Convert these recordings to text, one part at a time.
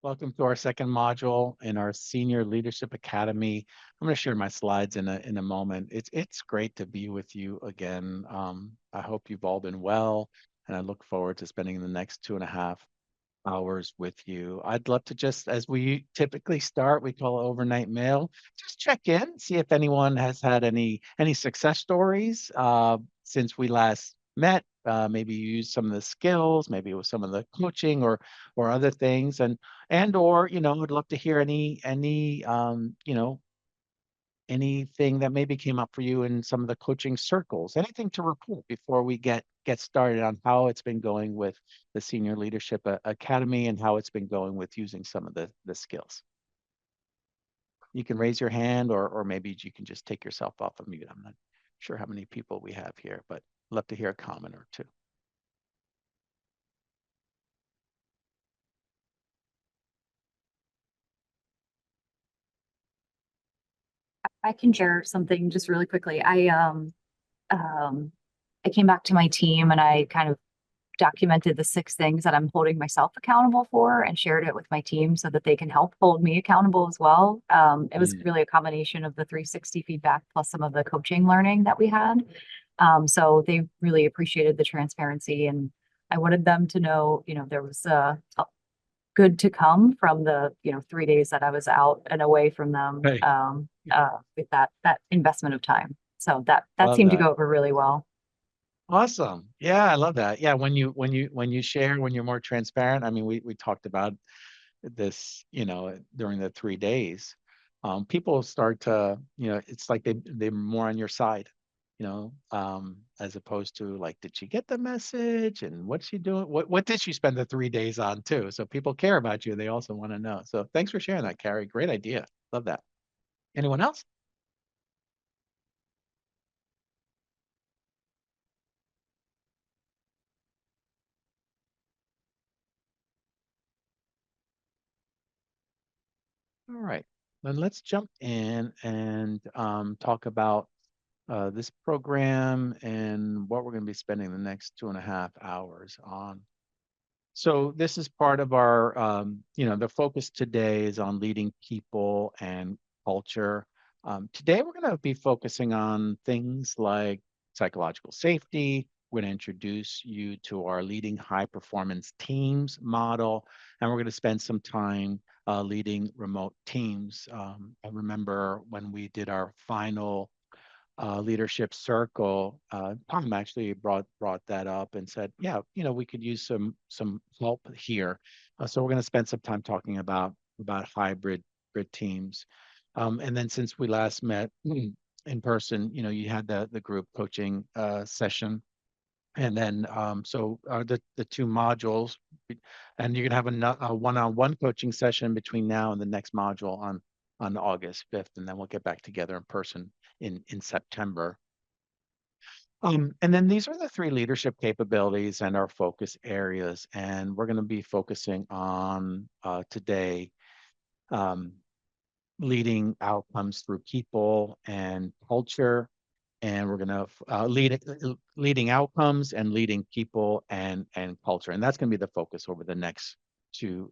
Welcome to our second module in our Senior Leadership Academy. I'm going to share my slides in a moment. It's great to be with you again. I hope you've all been well, and I look forward to spending the next 2.5 hours with you. I'd love to just, as we typically start, we call it overnight mail. Just check in, see if anyone has had any success stories since we last met. Maybe you used some of the skills, maybe it was some of the coaching or other things, and or I'd love to hear any anything that maybe came up for you in some of the coaching circles. Anything to report before we get started on how it's been going with the Senior Leadership Academy and how it's been going with using some of the skills. You can raise your hand, or maybe you can just take yourself off of mute. I'm not sure how many people we have here, but I'd love to hear a comment or two. I can share something just really quickly. Um I came back to my team and I kind of documented the 6 things that I'm holding myself accountable for and shared it with my team so that they can help hold me accountable as well. It was Mm. really a combination of the 360 feedback plus some of the coaching learning that we had. So they really appreciated the transparency, and I wanted them to know, there was a good to come from the 3 days that I was out and away from them, Hey, with that investment of time. So that love seemed to that. go over really well. Awesome. Yeah, I love that. Yeah, when you share, when you're more transparent. I mean, we talked about this, during the 3 days. People start to, it's like they're more on your side, as opposed to like, did she get the message and what's she doing? What did she spend the 3 days on too? So people care about you. They also want to know. So thanks for sharing that, Carrie. Great idea. Love that. Anyone else? All right. Then let's jump in and talk about this program and what we're going to be spending the next 2.5 hours on. So this is part of our, the focus today is on leading people and culture. Today we're going to be focusing on things like psychological safety. We're going to introduce you to our leading high performance teams model, and we're going to spend some time leading remote teams. I remember when we did our final leadership circle, Tom actually brought that up and said, yeah, we could use some help here. So we're going to spend some time talking about hybrid teams. And then since we last met in person, you had the group coaching session. And then the two modules, and you're gonna have a one-on-one coaching session between now and the next module on August 5th, and then we'll get back together in person in September. And then these are the three leadership capabilities and our focus areas, and we're going to be focusing on today um, leading outcomes through people and culture, and we're going to leading outcomes and leading people and culture, and that's going to be the focus over the next two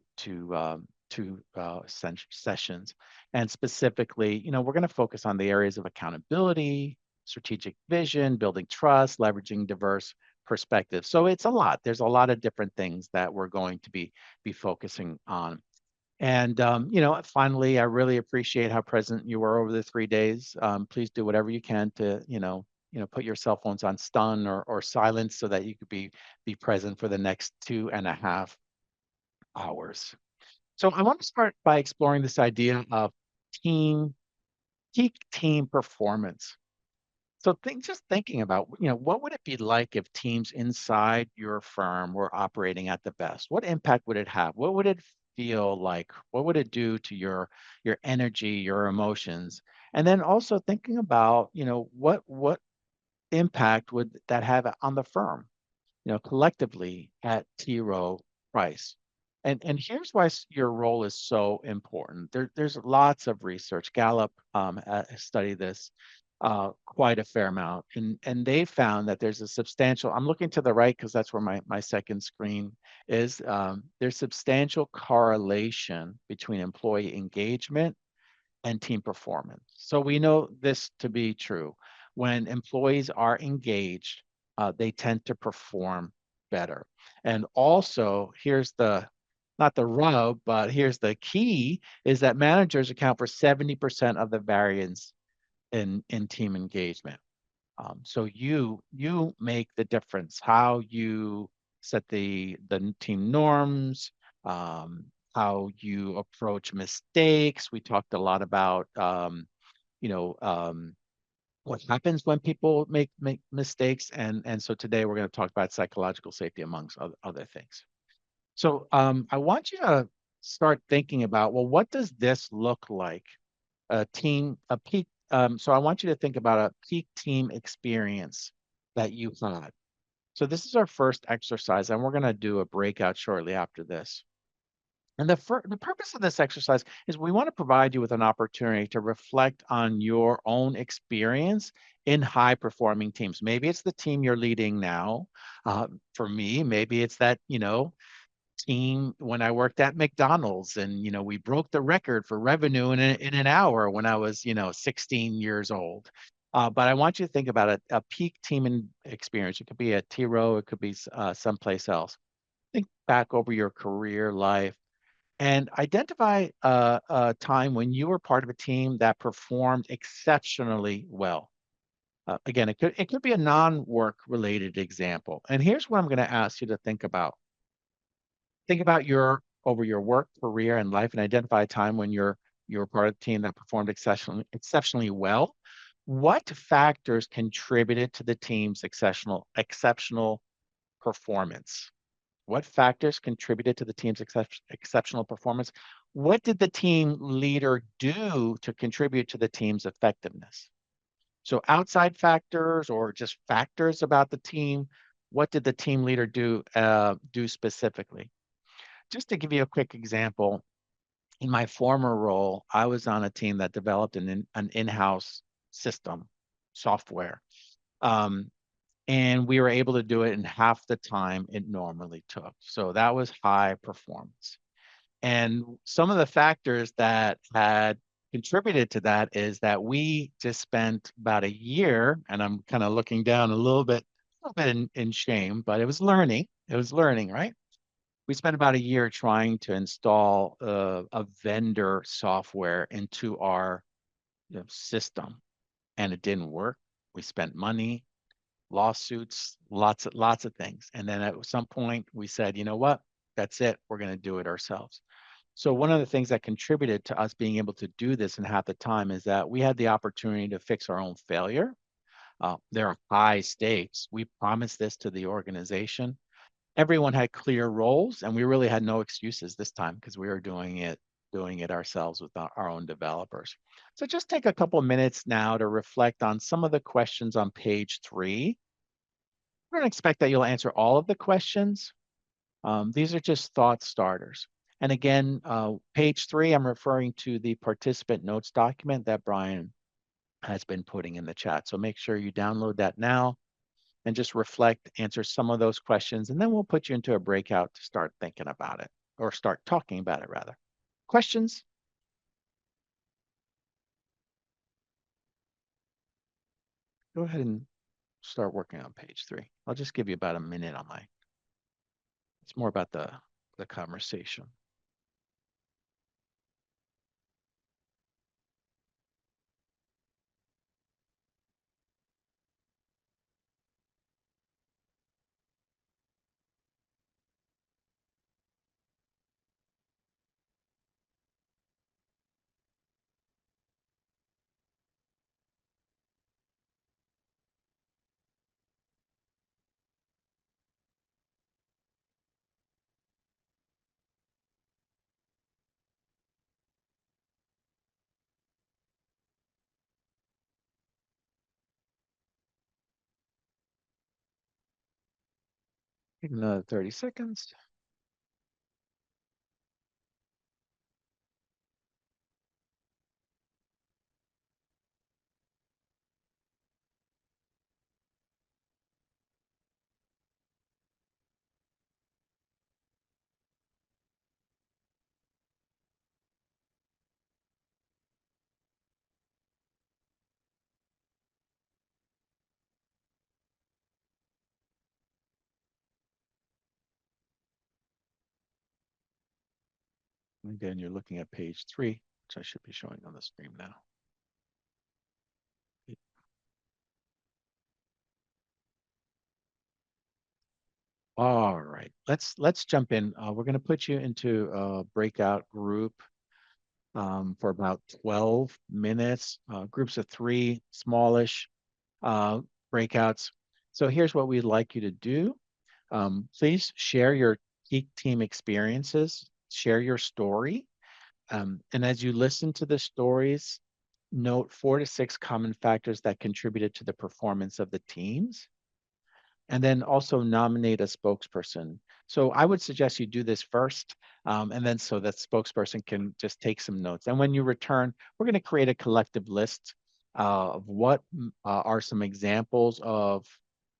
sessions. And specifically, we're going to focus on the areas of accountability, strategic vision, building trust, leveraging diverse perspectives. So it's a lot. There's a lot of different things that we're going to be focusing on. And finally, I really appreciate how present you were over the 3 days. Please do whatever you can to, put your cell phones on stun or silence so that you could be present for the next 2.5 hours. So I want to start by exploring this idea of team, peak team performance. So just thinking about, what would it be like if teams inside your firm were operating at the best? What impact would it have? What would it feel like? What would it do to your energy, your emotions? And then also thinking about, what impact would that have on the firm, collectively at TRowe price? And here's why your role is so important. There's lots of research. Gallup studied this. quite a fair amount. And they found that there's a substantial, I'm looking to the right because that's where my second screen is. There's substantial correlation between employee engagement and team performance. So we know this to be true. When employees are engaged, they tend to perform better. And also, here's the not the rub, but here's the key is that managers account for 70% of the variance in team engagement. So you make the difference. How you set the team norms, um, how you approach mistakes. We talked a lot about you know what happens when people make mistakes, and so today we're going to talk about psychological safety amongst other things. So I want you to start thinking about, well, what does this look like? A peak. So I want you to think about a peak team experience that you had. So this is our first exercise, and we're going to do a breakout shortly after this. And the purpose of this exercise is we want to provide you with an opportunity to reflect on your own experience in high performing teams. Maybe it's the team you're leading now. For me, maybe it's that, team when I worked at McDonald's, and we broke the record for revenue in an hour when I was 16 years old. But I want you to think about a peak team experience. It could be at TRowe, it could be someplace else. Think back over your career life and identify a time when you were part of a team that performed exceptionally well. Again, it could be a non-work related example. And here's what I'm going to ask you to think about. Think about your over your work, career, and life, and identify a time when you're part of a team that performed exceptionally well. What factors contributed to the team's exceptional performance? What factors contributed to the team's exceptional performance? What did the team leader do to contribute to the team's effectiveness? So outside factors or just factors about the team, what did the team leader do specifically? Just to give you a quick example, in my former role, I was on a team that developed an in-house system software. Um, and we were able to do it in half the time it normally took. So that was high performance. And some of the factors that had contributed to that is that we just spent about a year, and I'm kind of looking down a little bit in shame, but it was learning. It was learning, right? We spent about a year trying to install a vendor software into our system, and it didn't work. We spent money, lawsuits, lots of things. And then at some point we said, you know what? That's it. We're going to do it ourselves. So one of the things that contributed to us being able to do this in half the time is that we had the opportunity to fix our own failure. There are high stakes. We promised this to the organization. Everyone had clear roles, and we really had no excuses this time because we were doing it ourselves with our own developers. So just take a couple of minutes now to reflect on some of the questions on page 3. I don't expect that you'll answer all of the questions. These are just thought starters. And again, page 3, I'm referring to the participant notes document that Brian has been putting in the chat. So make sure you download that now and just reflect, answer some of those questions, and then we'll put you into a breakout to start thinking about it, or start talking about it rather. Questions? Go ahead and start working on page 3. I'll just give you about a minute on it's more about the conversation. Take another 30 seconds. Again, you're looking at page 3, which I should be showing on the screen now. All right, let's jump in. We're going to put you into a breakout group for about 12 minutes, groups of 3, smallish breakouts. So here's what we'd like you to do. Please share your peak team experiences, share your story. And as you listen to the stories, note 4 to 6 common factors that contributed to the performance of the teams, and then also nominate a spokesperson. So I would suggest you do this first, and then so that spokesperson can just take some notes. And when you return, we're going to create a collective list of what are some examples of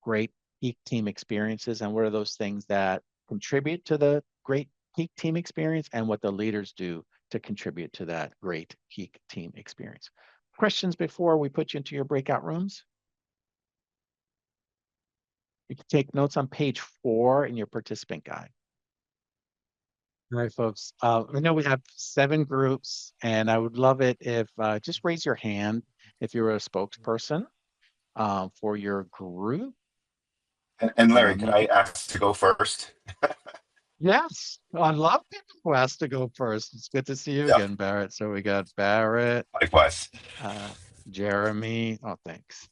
great peak team experiences, and what are those things that contribute to the great peak team experience, and what the leaders do to contribute to that great peak team experience. Questions before we put you into your breakout rooms? You can take notes on page 4 in your participant guide. All right, folks. I know we have 7 groups, and I would love it if just raise your hand if you're a spokesperson for your group. And Larry, could You I can, ask to go first? yes, I love people who ask to go first. It's good to see you Yeah, again, Barrett. So we got Barrett, likewise. uh, Jeremy. Oh, thanks.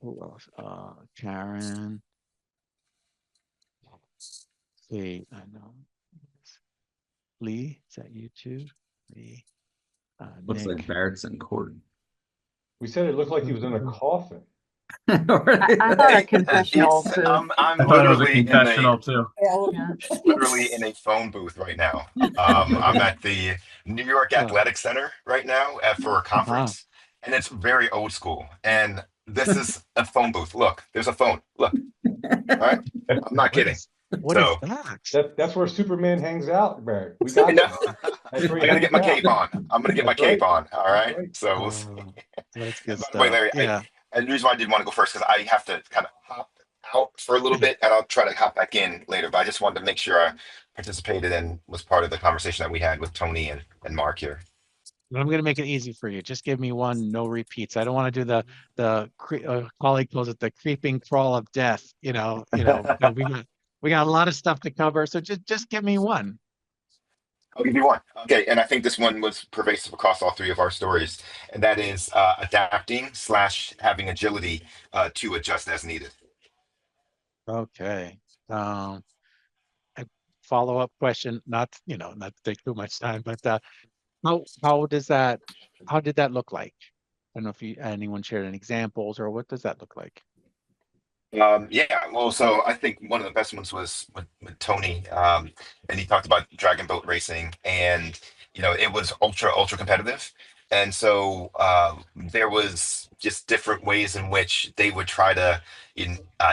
Who else? Karen. See, I know. Lee, is that you too? Lee. Looks like Nick. Barrett's in court. We said it looked like he was in a coffin. I thought a confessional It's, booth. I'm I thought it was a literally confessional too. Yeah. literally in a phone booth right now. I'm at the New York Oh, Athletic Center right now for a uh-huh. conference, and it's very old school. And this is a phone booth. Look, there's a phone. Look, all right. I'm not What kidding. is what is So that? That's where Superman hangs out, Barry. We I got know. you. That's where I he gotta get hangs my out. cape on. I'm gonna get my That's right. cape on. All That's right. right. So we'll see. That's good And by the way, stuff. Larry, Yeah. and the reason why I did want to go first because I have to kind of hop out for a little bit, and I'll try to hop back in later. But I just wanted to make sure I participated and was part of the conversation that we had with Tony and Mark here. But I'm going to make it easy for you. Just give me one, no repeats. I don't want to do the colleague calls it the creeping crawl of death. We got a lot of stuff to cover, so just give me one. I'll give you one. Okay, and I think this one was pervasive across all 3 of our stories, and that is adapting slash having agility to adjust as needed. Okay. A follow-up question, not to take too much time, but how did that look like? I don't know if anyone shared any examples, or what does that look like? Yeah, well, so I think one of the best ones was with Tony, and he talked about dragon boat racing, and it was ultra competitive, and so there was just different ways in which they would try to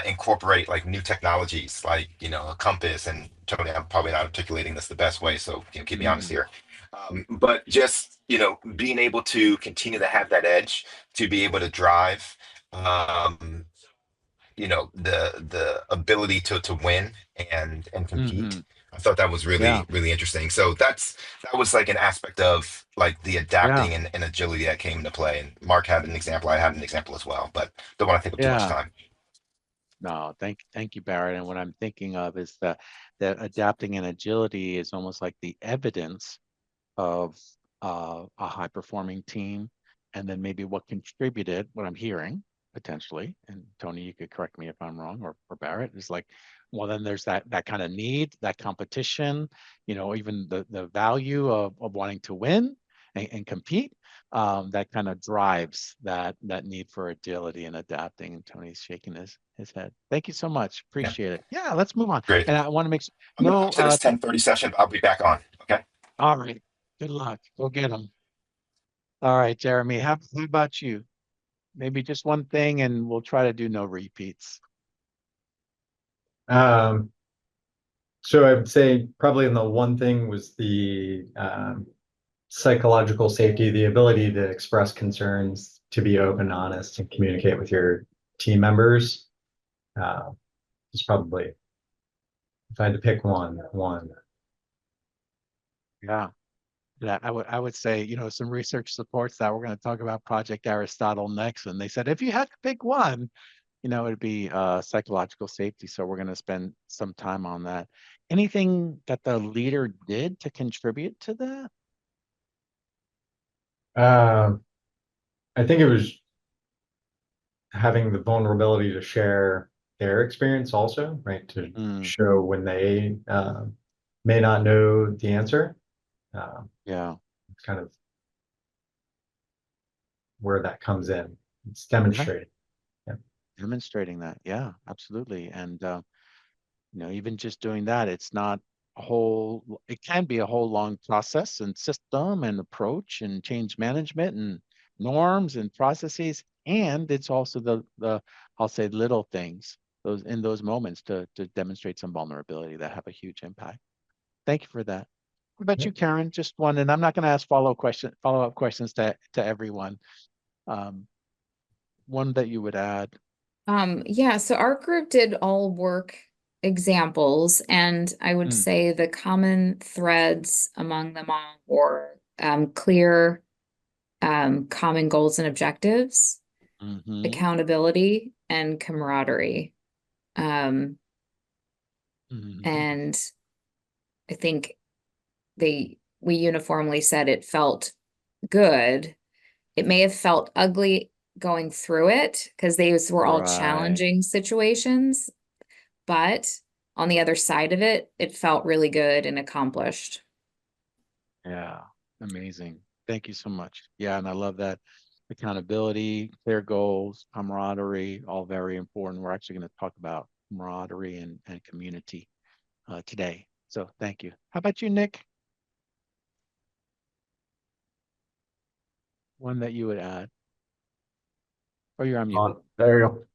incorporate like new technologies, like a compass. And Tony, I'm probably not articulating this the best way, so keep me honest Mhm. here. But just being able to continue to have that edge to be able to drive. The ability to win and compete. Mhm. I thought that was Yeah. really interesting. So that was like an aspect of like the Yeah. adapting and agility that came into play. And Mark had an example. I had an example as well, but don't want to take up too much Yeah. time. No, thank you, Barrett. And what I'm thinking of is that adapting and agility is almost like the evidence of a high performing team, and then maybe what contributed, what I'm hearing potentially, and Tony, you could correct me if I'm wrong, or Barrett, is like, well, then there's that kind of need, that competition, even the value of wanting to win and compete, that kind of drives that need for agility and adapting. And Tony's shaking his head. Thank you so much. Yeah, Appreciate it. Yeah, let's move on. great. And I want to make sure, I'm gonna no, hop to this 10:30 session. I'll be back on. Okay. all right. Good luck. Go get them. All right, Jeremy. How about you? Maybe just one thing, and we'll try to do no repeats. Um, so I would say probably in the one thing was the psychological safety, the ability to express concerns, to be open, honest, and communicate with your team members. Is probably, if I had to pick one. Yeah. Yeah, I would say, some research supports that. We're going to talk about Project Aristotle next. And they said if you had to pick one, it'd be psychological safety. So we're going to spend some time on that. Anything that the leader did to contribute to that? I think it was having the vulnerability to share their experience also, right? To Mm, show when they may not know the answer. yeah. It's kind of where that comes in. It's Yeah. demonstrating. Yeah. Demonstrating that. Yeah, absolutely. And even just doing that, it's not it can be a whole long process and system and approach and change management and norms and processes. And it's also I'll say little things, those moments to demonstrate some vulnerability that have a huge impact. Thank you for that. What about Yeah. you, Karen? Just one, and I'm not going to ask follow-up questions to everyone. Um, one that you would add. Yeah, so our group did all work examples, and I would Mm. say the common threads among them all were clear common goals and objectives, Mhm. accountability, and camaraderie. Mhm. And I think we uniformly said it felt good. It may have felt ugly going through it because these were all Right. challenging situations, but on the other side of it, it felt really good and accomplished. Yeah, amazing. Thank you so much. Yeah, and I love that accountability, clear goals, camaraderie, all very important. We're actually going to talk about camaraderie and community today. So thank you. How about you, Nick? One that you would add, or you're on mute. There you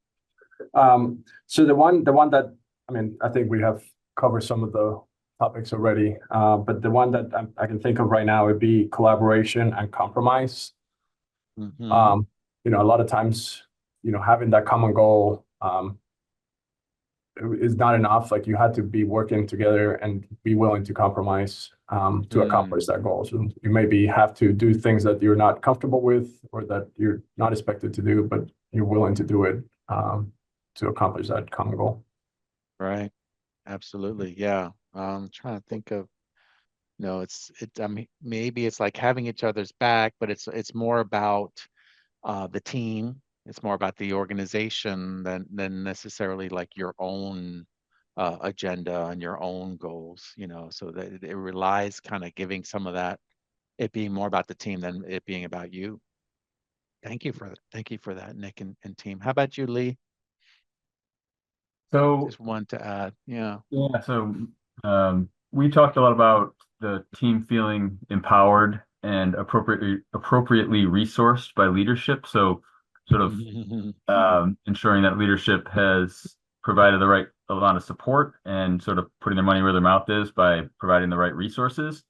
go. So the one that, I mean, I think we have covered some of the topics already, but the one that I can think of right now would be collaboration and compromise. Mhm. A lot of times, having that common goal, is not enough. Like, you had to be working together and be willing to compromise to accomplish that goal. So you maybe have to do things that you're not comfortable with or that you're not expected to do, but you're willing to do it to accomplish that common goal. Right. Absolutely. Yeah. Trying to think of, I mean, maybe it's like having each other's back, but it's more about the team. It's more about the organization than necessarily like your own agenda and your own goals, so that it relies kind of giving some of that, it being more about the team than it being about you. Thank you for that, Nick and team. How about you, Lee? So Just one to add. Yeah. yeah, so we talked a lot about the team feeling empowered and appropriately resourced by leadership. So sort of ensuring that leadership has provided the right amount of support and sort of putting their money where their mouth is by providing the right resources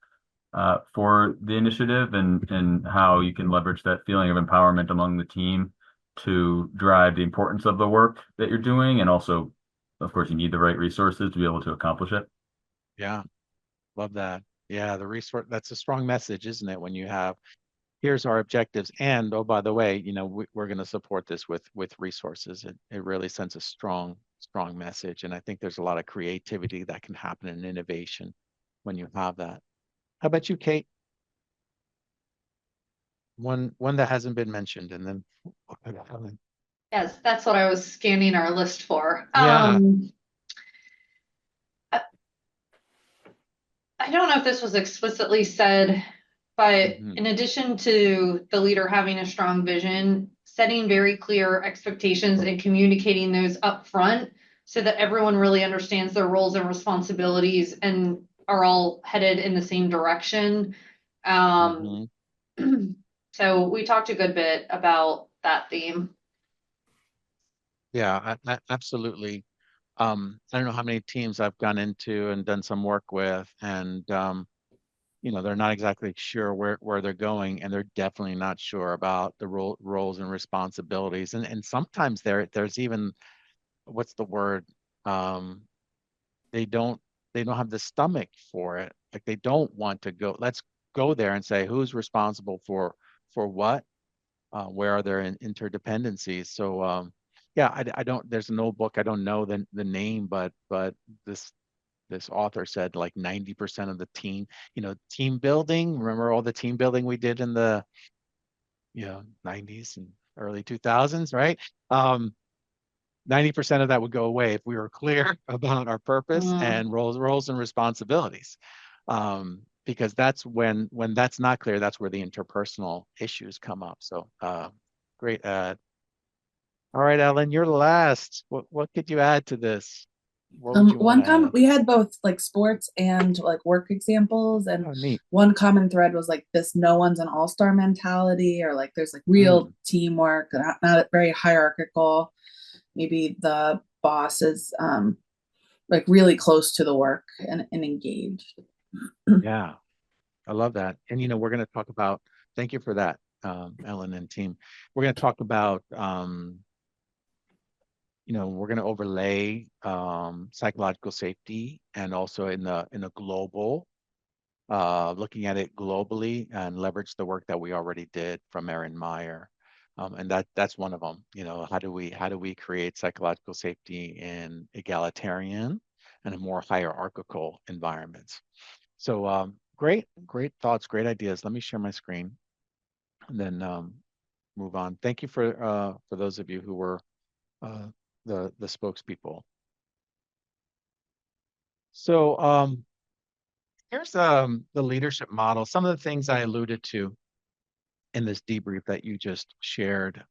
for the initiative, and how you can leverage that feeling of empowerment among the team to drive the importance of the work that you're doing. And also, of course, you need the right resources to be able to accomplish it. Yeah. Love that. Yeah, the resource, that's a strong message, isn't it? When you have, here's our objectives, and oh, by the way, we're going to support this with resources. It really sends a strong message. And I think there's a lot of creativity that can happen in innovation when you have that. How about you, Kate? One that hasn't been mentioned, and then Helen. Yes, that's what I was scanning our list for. Yeah. I don't know if this was explicitly said, but Mhm. in addition to the leader having a strong vision, setting very clear expectations and communicating those up front so that everyone really understands their roles and responsibilities and are all headed in the same direction. Mhm. So we talked a good bit about that theme. Yeah, absolutely. I don't know how many teams I've gone into and done some work with, and they're not exactly sure where they're going, and they're definitely not sure about the roles and responsibilities. And sometimes there's even, what's the word? Um, they don't have the stomach for it. Like they don't want to go. Let's go there and say who's responsible for what, where are there interdependencies. So yeah, I don't, there's an old book, I don't know the name, but this author said like 90% of the team, team building. Remember all the team building we did in the 90s and early 2000s, right? 90% of that would go away if we were clear about our purpose and roles and responsibilities. Because that's when that's not clear, that's where the interpersonal issues come up. So great. All right, Ellen, you're last. What could you add to this? What would you want One to comment, add? we had both like sports and like work examples, and Oh, neat. one common thread was like this no one's an all-star mentality, or like there's like real teamwork, not very hierarchical. Maybe the boss is like really close to the work and engaged. Yeah, I love that. And we're going to talk about, thank you for that, Ellen and team. We're going to talk about we're going to overlay psychological safety, and also in a global, looking at it globally, and leverage the work that we already did from Erin Meyer. And that's one of them. How do we create psychological safety in egalitarian and a more hierarchical environments? So great thoughts, great ideas. Let me share my screen and then move on. Thank you for those of you who were the spokespeople. So here's the leadership model. Some of the things I alluded to in this debrief that you just shared.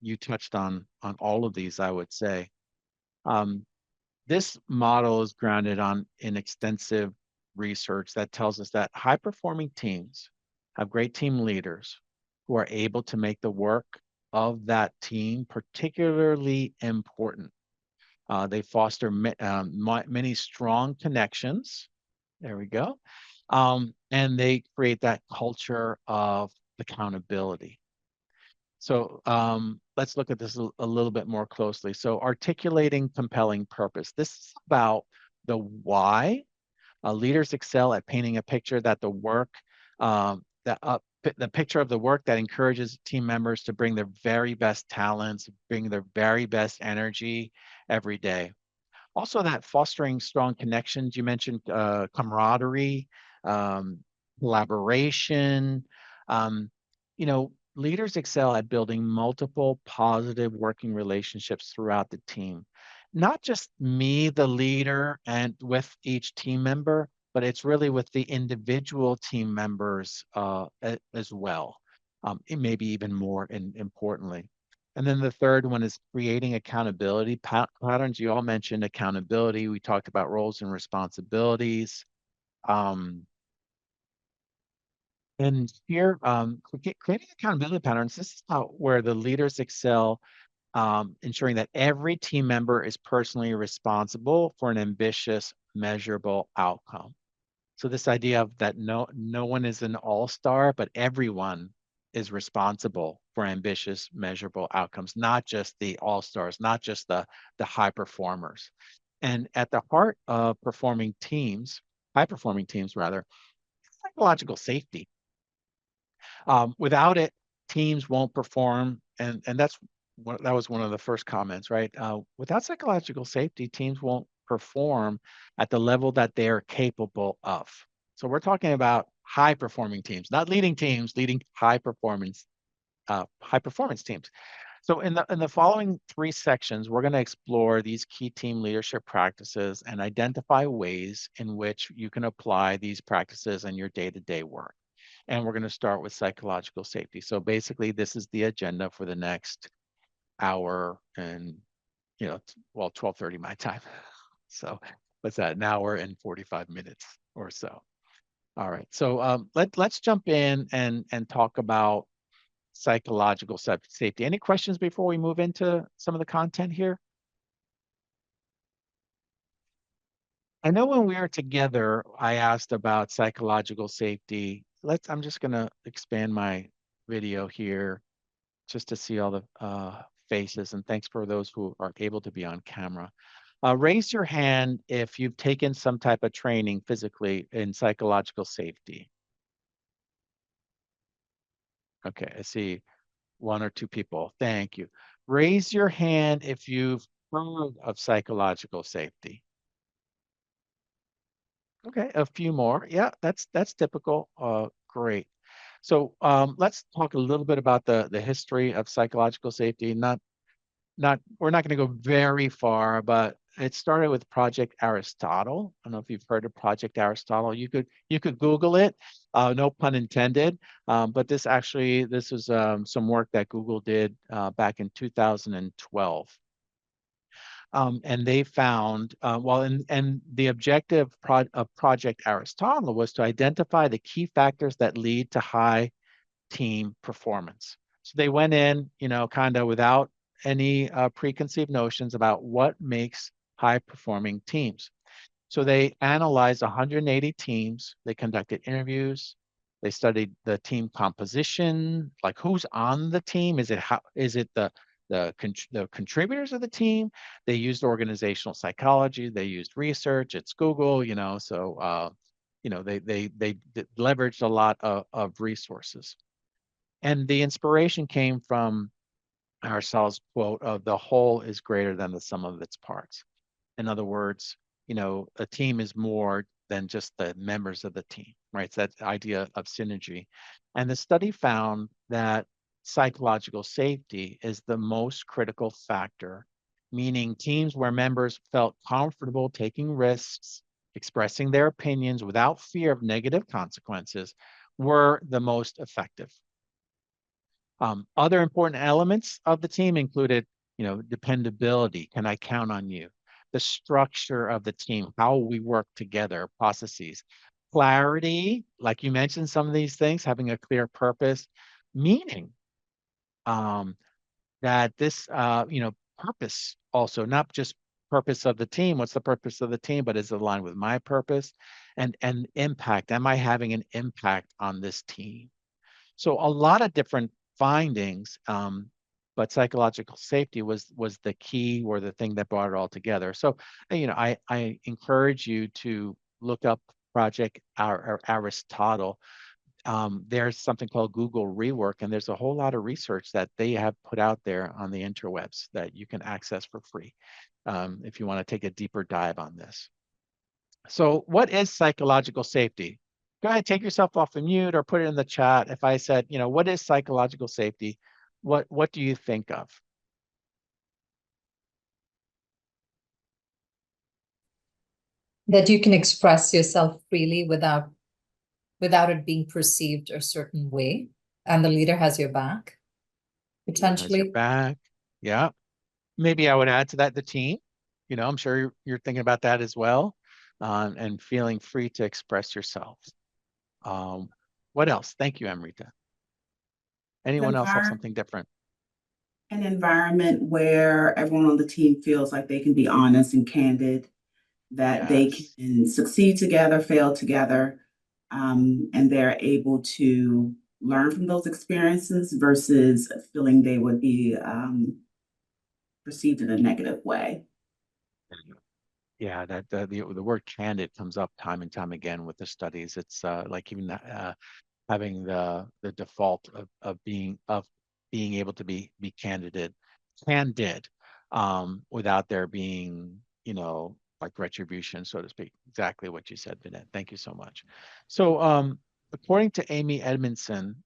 You touched on all of these, I would say. This model is grounded in extensive research that tells us that high-performing teams have great team leaders who are able to make the work of that team particularly important. They foster many strong connections. There we go. And they create that culture of accountability. So let's look at this a little bit more closely. So articulating compelling purpose. This is about the why. Leaders excel at painting a picture that the work, the picture of the work that encourages team members to bring their very best talents, bring their very best energy every day. Also, that fostering strong connections. You mentioned camaraderie, collaboration. Um, Leaders excel at building multiple positive working relationships throughout the team. Not just me, the leader, and with each team member, but it's really with the individual team members as well. It may be even more importantly. And then the third one is creating accountability patterns. You all mentioned accountability. We talked about roles and responsibilities. And here, creating accountability patterns, this is where the leaders excel, ensuring that every team member is personally responsible for an ambitious, measurable outcome. So this idea of that no one is an all-star, but everyone is responsible for ambitious, measurable outcomes, not just the all-stars, not just the high performers. And at the heart of performing teams, high-performing teams rather, psychological safety. Without it, teams won't perform, and that was one of the first comments, right? Without psychological safety, teams won't perform at the level that they are capable of. So we're talking about high performing teams, not leading teams, leading high performance teams. So in the following 3 sections, we're going to explore these key team leadership practices and identify ways in which you can apply these practices in your day-to-day work. And we're going to start with psychological safety. So basically, this is the agenda for the next hour and, 12:30 my time. So what's that, an hour and 45 minutes or so. All right, so let's jump in and talk about psychological safety. Any questions before we move into some of the content here? I know when we were together, I asked about psychological safety. I'm just gonna expand my video here just to see all the faces, and thanks for those who are able to be on camera. Raise your hand if you've taken some type of training physically in psychological safety. Okay, I see one or two people. Thank you. Raise your hand if you've heard of psychological safety. Okay, a few more. Yeah, that's typical. Great. So let's talk a little bit about the history of psychological safety. We're not going to go very far, but it started with Project Aristotle. I don't know if you've heard of Project Aristotle. You could Google it, no pun intended. But this was some work that Google did back in 2012. And they found, and the objective of Project Aristotle was to identify the key factors that lead to high team performance. So they went in, kind of without any preconceived notions about what makes high performing teams. So they analyzed 180 teams. They conducted interviews. They studied the team composition, like who's on the team. Is it the contributors of the team? They used organizational psychology. They used research. It's Google, so they leveraged a lot of resources. And the inspiration came from Aristotle's quote of the whole is greater than the sum of its parts. In other words, a team is more than just the members of the team, right? It's that idea of synergy. And the study found that psychological safety is the most critical factor, meaning teams where members felt comfortable taking risks, expressing their opinions without fear of negative consequences, were the most effective. Other important elements of the team included, dependability. Can I count on you? The structure of the team, how we work together, processes, clarity, like you mentioned, some of these things, having a clear purpose, meaning that this, purpose also, not just purpose of the team, what's the purpose of the team, but is it aligned with my purpose, and impact. Am I having an impact on this team? So a lot of different findings, but psychological safety was the key or the thing that brought it all together. So, I encourage you to look up Project Aristotle. There's something called Google Rework, and there's a whole lot of research that they have put out there on the interwebs that you can access for free if you want to take a deeper dive on this. So what is psychological safety? Go ahead, take yourself off of mute or put it in the chat. If I said, what is psychological safety? What do you think of? That you can express yourself freely without it being perceived a certain way, and the leader has your back, Has your potentially. back. Yeah. Maybe I would add to that the team. I'm sure you're thinking about that as well, and feeling free to express yourself. What else? Thank you, Amrita. Anyone else have something different? An environment where everyone on the team feels like they can be honest and candid, that they can succeed together, fail together, and they're able to learn from those experiences versus feeling they would be perceived in a negative way. Yeah, that the word candid comes up time and time again with the studies. It's like even having the default of being able to be candid without there being like retribution, so to speak. Exactly what you said, Vinette. Thank you so much. So according to Amy Edmondson,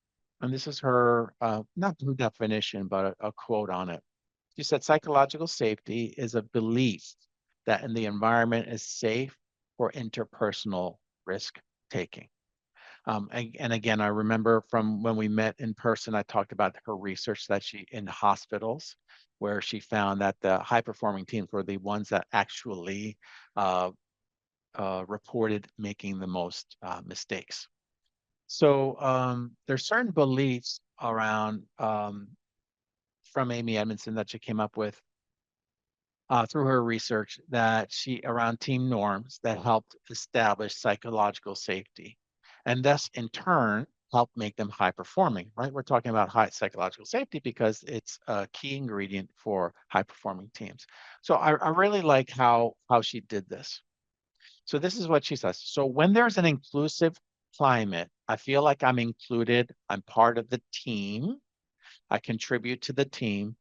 and this is her not her definition but a quote on it, she said psychological safety is a belief that the environment is safe for interpersonal risk taking. And again, I remember from when we met in person, I talked about her research that she in hospitals, where she found that the high performing teams were the ones that actually reported making the most mistakes. So there's certain beliefs around from Amy Edmondson that she came up with through her research that around team norms that helped establish psychological safety. And thus, in turn, help make them high performing, right? We're talking about high psychological safety because it's a key ingredient for high performing teams. So I really like how she did this. So this is what she says. So when there's an inclusive climate, I feel like I'm included. I'm part of the team. I contribute to the team.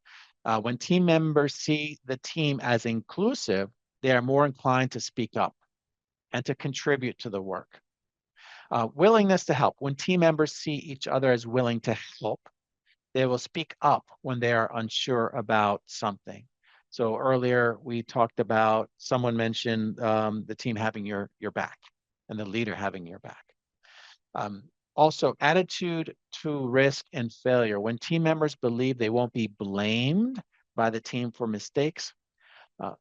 When team members see the team as inclusive, they are more inclined to speak up and to contribute to the work. Willingness to help. When team members see each other as willing to help, they will speak up when they are unsure about something. So earlier we talked about, someone mentioned the team having your back and the leader having your back. Also, attitude to risk and failure. When team members believe they won't be blamed by the team for mistakes,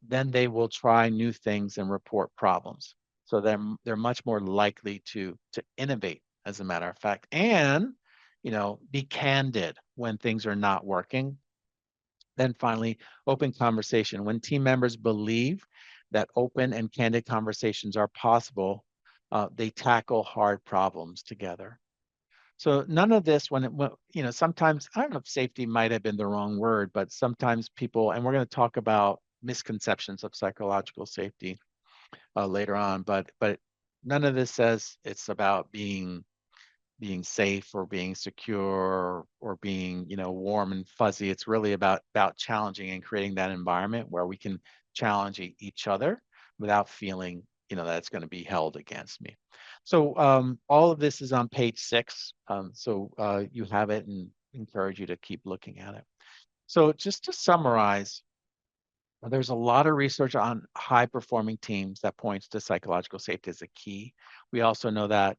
then they will try new things and report problems. So they're much more likely to innovate, as a matter of fact, and be candid when things are not working. Then finally, open conversation. When team members believe that open and candid conversations are possible, they tackle hard problems together. So none of this, sometimes, I don't know if safety might have been the wrong word, but sometimes people, and we're going to talk about misconceptions of psychological safety later on, but none of this says it's about being safe or being secure or being warm and fuzzy. It's really about challenging and creating that environment where we can challenge each other without feeling that it's going to be held against me. So all of this is on page 6. So you have it, and encourage you to keep looking at it. So just to summarize, there's a lot of research on high performing teams that points to psychological safety as a key. We also know that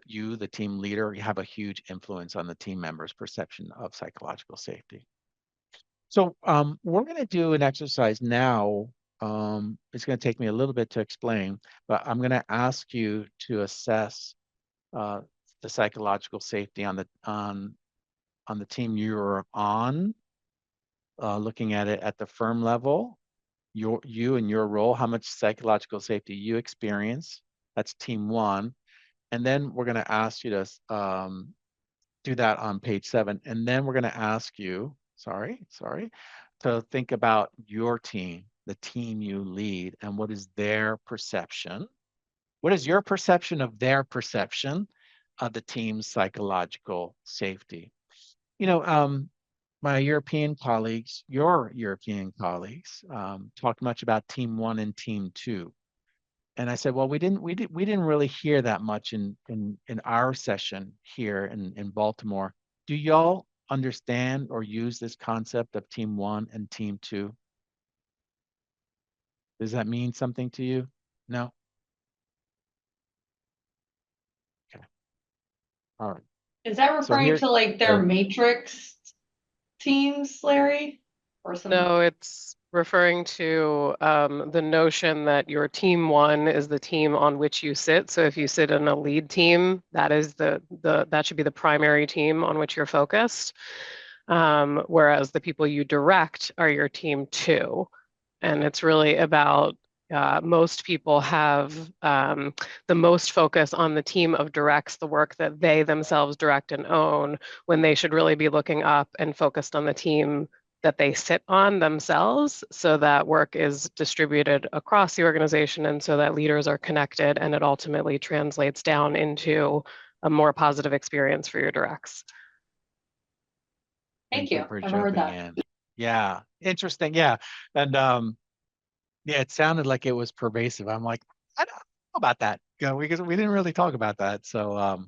you, the team leader, you have a huge influence on the team members' perception of psychological safety. So we're going to do an exercise now. It's going to take me a little bit to explain, but I'm going to ask you to assess the psychological safety on the team you're on, looking at it at the firm level, you and your role, how much psychological safety you experience. That's team 1. And then we're going to ask you to do that on page 7. And then we're going to ask you, to think about your team, the team you lead, and what is their perception? What is your perception of their perception of the team's psychological safety? My European colleagues, your European colleagues, talked much about team 1 and team 2. And I said, well, we didn't really hear that much in our session here in Baltimore. Do y'all understand or use this concept of team 1 and team 2? Does that mean something to you? No? Okay. All right. Is that So referring here, to like their matrix teams, Larry? Or some? No, it's referring to the notion that your team 1 is the team on which you sit. So if you sit in a lead team, that is that should be the primary team on which you're focused. Whereas the people you direct are your team 2. And it's really about most people have the most focus on the team of directs, the work that they themselves direct and own, when they should really be looking up and focused on the team that they sit on themselves, so that work is distributed across the organization and so that leaders are connected, and it ultimately translates down into a more positive experience for your directs. Thank you. For Never heard jumping that. in. Yeah, interesting. Yeah, and yeah, it sounded like it was pervasive. I'm like, I don't know about that, because we didn't really talk about that. So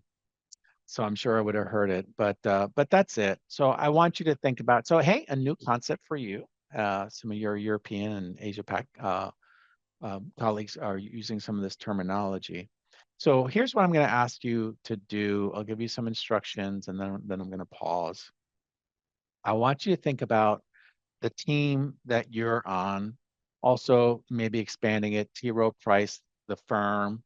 so I'm sure I would have heard it, but that's it. So I want you to think about. So hey, a new concept for you. Some of your European and Asia Pac colleagues are using some of this terminology. So here's what I'm going to ask you to do. I'll give you some instructions, and then I'm going to pause. I want you to think about the team that you're on, also maybe expanding it, TRowe Price, the firm.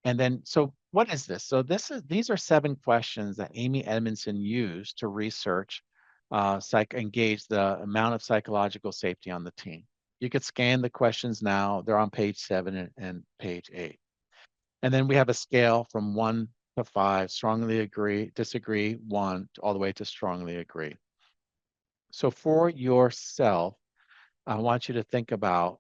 And then, so what is this? So these are 7 questions that Amy Edmondson used to research, engage the amount of psychological safety on the team. You could scan the questions now. They're on page 7 and page 8. And then we have a scale from 1 to 5, strongly agree, disagree, 1, all the way to strongly agree. So for yourself, I want you to think about,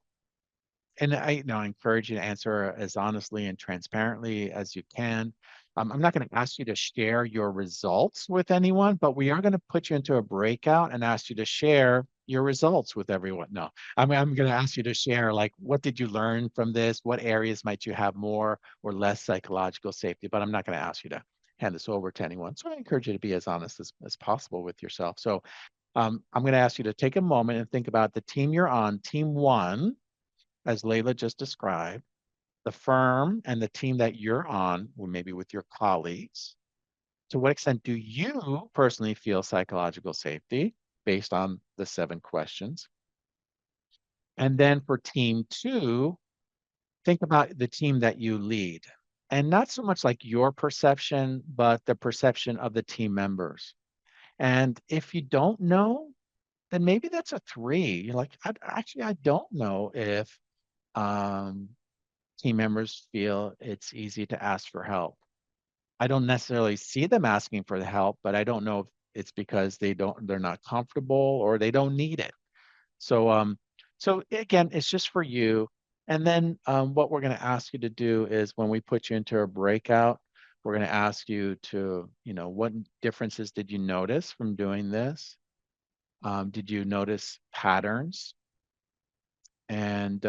and I encourage you to answer as honestly and transparently as you can. I'm not going to ask you to share your results with anyone, but we are going to put you into a breakout and ask you to share your results with everyone. No, I'm going to ask you to share, like, what did you learn from this? What areas might you have more or less psychological safety? But I'm not going to ask you to hand this over to anyone. So I encourage you to be as honest as possible with yourself. So I'm going to ask you to take a moment and think about the team you're on, team 1, as Layla just described, the firm and the team that you're on, or maybe with your colleagues. To what extent do you personally feel psychological safety based on the 7 questions? And then for team 2, think about the team that you lead. And not so much like your perception, but the perception of the team members. And if you don't know, then maybe that's a 3. You're like, I don't know if um, team members feel it's easy to ask for help. I don't necessarily see them asking for the help, but I don't know if it's because they're not comfortable or they don't need it. So again, it's just for you. And then what we're going to ask you to do is when we put you into a breakout, we're going to ask you to, what differences did you notice from doing this? Did you notice patterns? And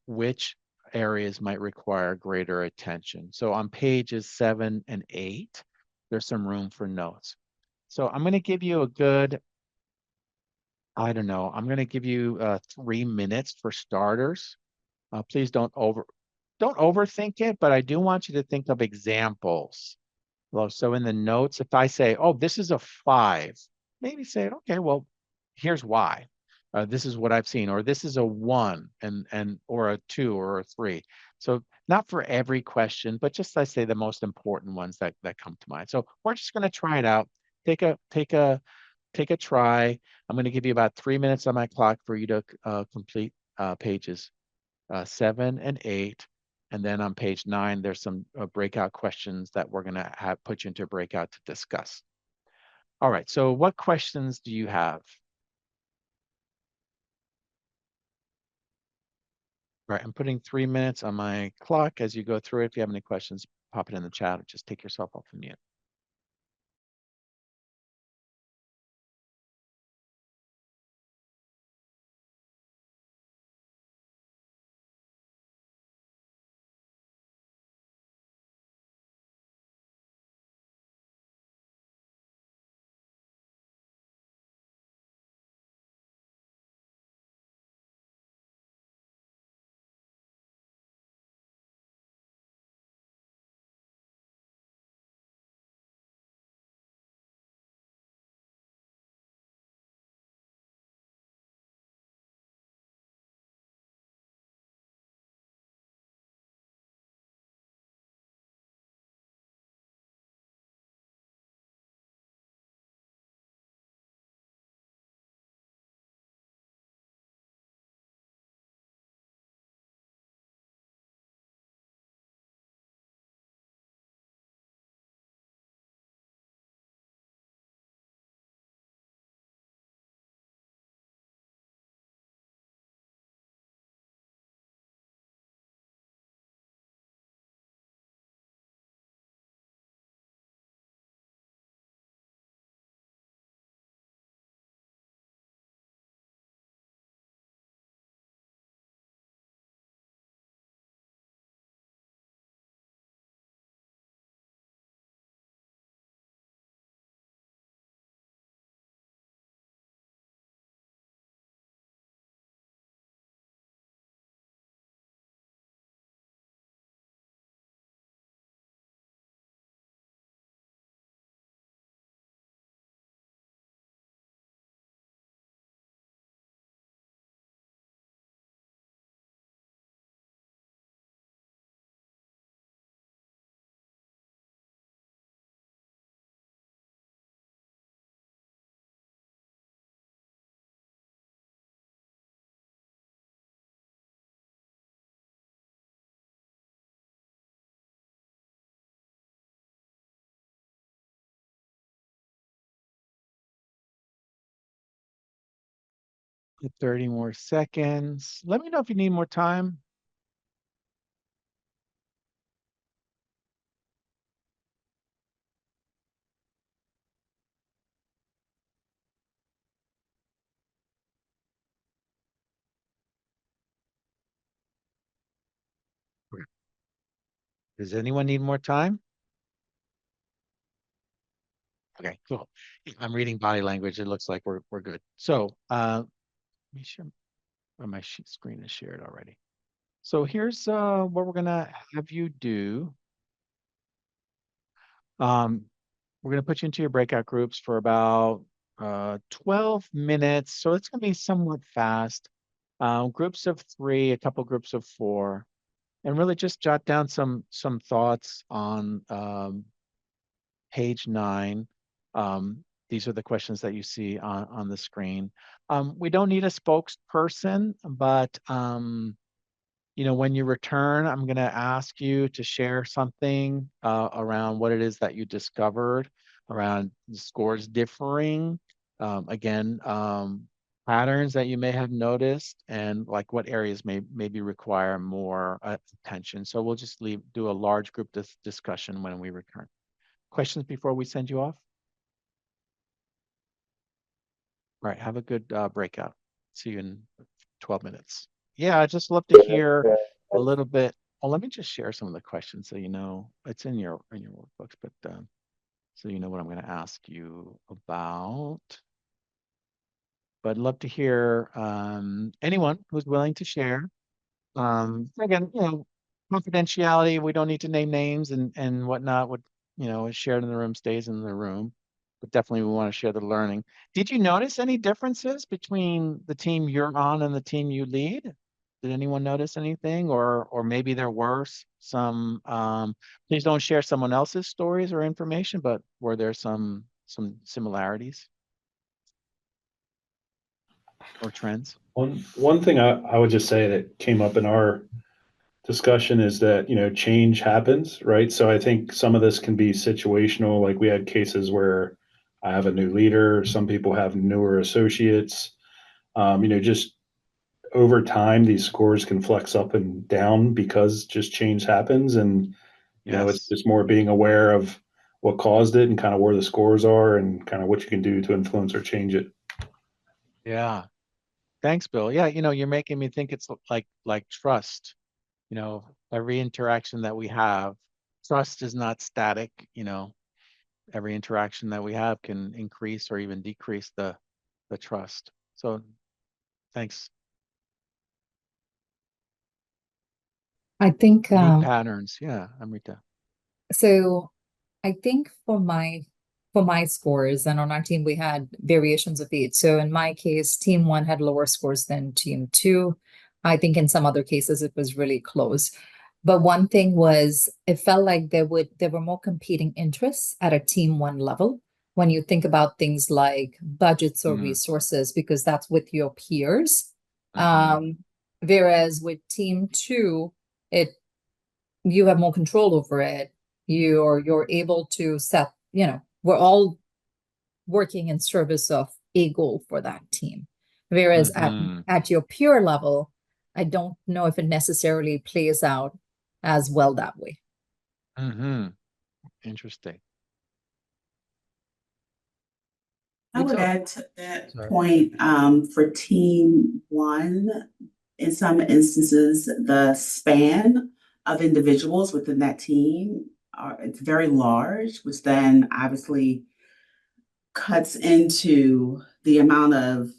which areas might require greater attention? So on pages 7 and 8, there's some room for notes. So I'm going to give you a good, I don't know, I'm going to give you 3 minutes for starters. Please don't overthink it, but I do want you to think of examples. Well, so in the notes, if I say, oh, this is a 5, maybe say, okay, well, here's why. This is what I've seen, or this is a 1 and or a 2 or a 3. So not for every question, but just I say the most important ones that come to mind. So we're just going to try it out. Take a try. I'm going to give you about 3 minutes on my clock for you to complete pages 7 and 8. And then on page 9, there's some breakout questions that we're going to put you into a breakout to discuss. All right, so what questions do you have? All right, I'm putting 3 minutes on my clock as you go through it. If you have any questions, pop it in the chat or just take yourself off the mute. 30 more seconds. Let me know if you need more time. Okay. Does anyone need more time? Okay, cool. I'm reading body language. It looks like we're good. So let me share. Oh, my screen is shared already. So here's what we're gonna have you do. We're gonna put you into your breakout groups for about 12 minutes. So it's gonna be somewhat fast. Groups of 3, a couple groups of 4, and really just jot down some thoughts on page 9. These are the questions that you see on the screen. We don't need a spokesperson, but you know, when you return, I'm going to ask you to share something around what it is that you discovered around the scores differing. Again, patterns that you may have noticed, and like what areas maybe require more attention. So we'll just do a large group discussion when we return. Questions before we send you off? All right, have a good breakout. See you in 12 minutes. Yeah, I'd just love to hear a little bit. Well, let me just share some of the questions so you know it's in your workbooks, but so you know what I'm going to ask you about. But I'd love to hear anyone who's willing to share. Again, you know, confidentiality. We don't need to name names and whatnot. What you know is shared in the room stays in the room. But definitely, we want to share the learning. Did you notice any differences between the team you're on and the team you lead? Did anyone notice anything, or maybe there were some? Please don't share someone else's stories or information, but were there some similarities or trends? One thing I would just say that came up in our discussion is that, you know, change happens, right? So I think some of this can be situational. Like we had cases where I have a new leader, some people have newer associates. You know, just over time, these scores can flex up and down because just change happens. And, you know, it's Yes. just more being aware of what caused it and kind of where the scores are and kind of what you can do to influence or change it. Yeah. Thanks, Bill. Yeah, you know, you're making me think it's like trust. You know, every interaction that we have, trust is not static. You know, every interaction that we have can increase or even decrease the trust. So thanks. I think Unique patterns. Yeah, Amrita. so. I think for my scores, and on our team we had variations of each. So in my case, team 1 had lower scores than team 2. I think in some other cases it was really close. But one thing was it felt like there were more competing interests at a team 1 level when you think about things like budgets or resources, because that's with your peers. Whereas with team 2, you have more control over it. You're able to set, you know, we're all working in service of a goal for that team. Whereas at your peer level, I don't know if it necessarily plays out as well that way. Interesting. I would add to that point, for team 1, in some instances, the span of individuals within that team it's very large, which then obviously cuts into the amount of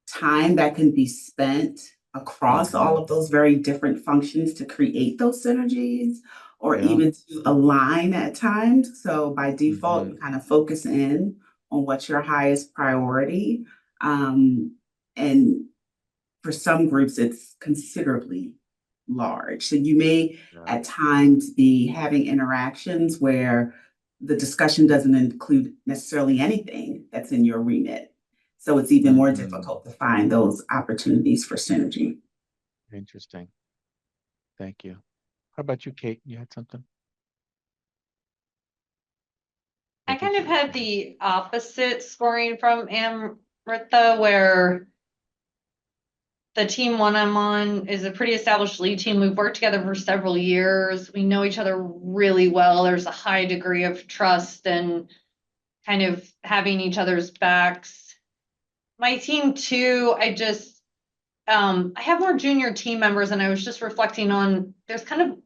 time that can be spent across all of those very different functions to create those synergies or even to align at times. So by default, you kind of focus in on what's your highest priority. And for some groups, it's considerably large. So you may at times be having interactions where the discussion doesn't include necessarily anything that's in your remit. So it's even more difficult to find those opportunities for synergy. Interesting. Thank you. How about you, Kate? You had something? I kind of had the opposite scoring from Amrita, where the team one I'm on is a pretty established lead team. We've worked together for several years. We know each other really well. There's a high degree of trust and kind of having each other's backs. My team two, I have more junior team members, and I was just reflecting on there's kind of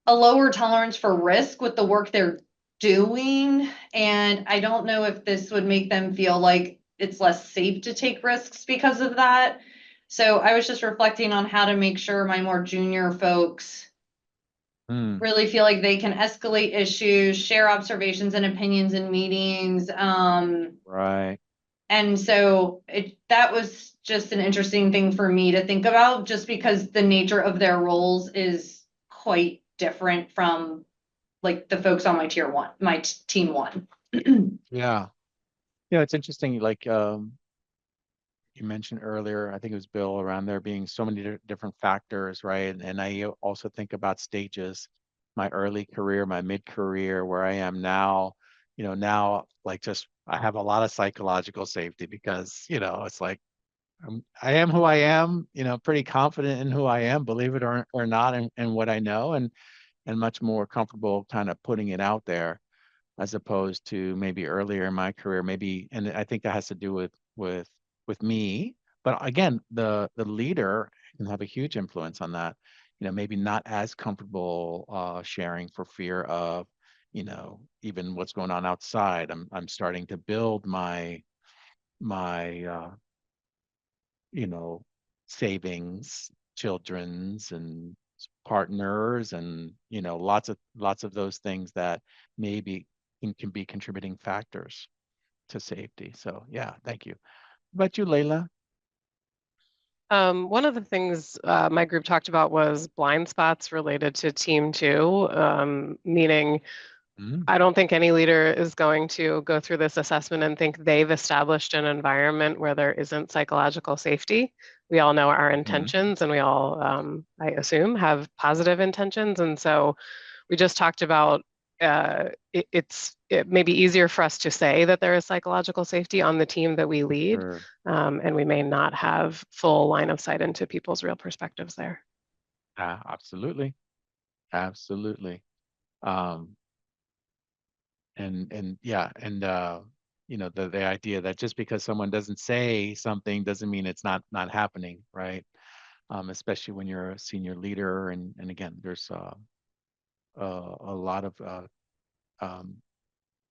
a lower tolerance for risk with the work they're doing. And I don't know if this would make them feel like it's less safe to take risks because of that. So I was just reflecting on how to make sure my more junior folks really feel like they can escalate issues, share observations and opinions in meetings. Right. And so that was just an interesting thing for me to think about, just because the nature of their roles is quite different from like the folks on my tier one, my team one. Yeah. Yeah, it's interesting. Like you mentioned earlier, I think it was Bill, around there being so many different factors, right? And I also think about stages, my early career, my mid-career, where I am now, now like just I have a lot of psychological safety because, it's like I am who I am, pretty confident in who I am, believe it or not, and what I know, and much more comfortable kind of putting it out there as opposed to maybe earlier in my career, maybe, and I think that has to do with me. But again, the leader can have a huge influence on that. Maybe not as comfortable sharing for fear of, even what's going on outside. I'm starting to build my savings, children's and partners, and lots of those things that maybe can be contributing factors to safety. So yeah, thank you. What about you, Layla? One of the things my group talked about was blind spots related to team two, meaning I don't think any leader is going to go through this assessment and think they've established an environment where there isn't psychological safety. We all know our intentions, and we all, I assume, have positive intentions. And so we just talked about it may be easier for us to say that there is psychological safety on the team that we lead, Sure. and we may not have full line of sight into people's real perspectives there. Absolutely. Absolutely. Um, and yeah, and the idea that just because someone doesn't say something doesn't mean it's not happening, right? Especially when you're a senior leader, and again, there's a lot of um,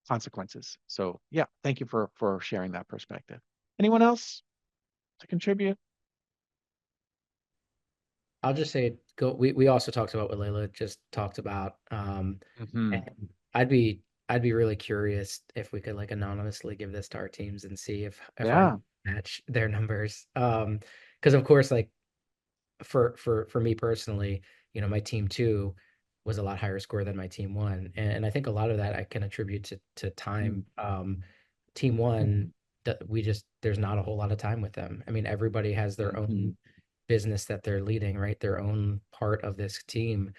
consequences. So yeah, thank you for sharing that perspective. Anyone else to contribute? I'll just say we also talked about what Layla just talked about. And I'd be really curious if we could like anonymously give this to our teams and see if Yeah. I match their numbers. Because of course, like for me personally, my team two was a lot higher score than my team one. And I think a lot of that I can attribute to time. Team one, there's not a whole lot of time with them. I mean, everybody has their own business that they're leading, right? Their own part of this team.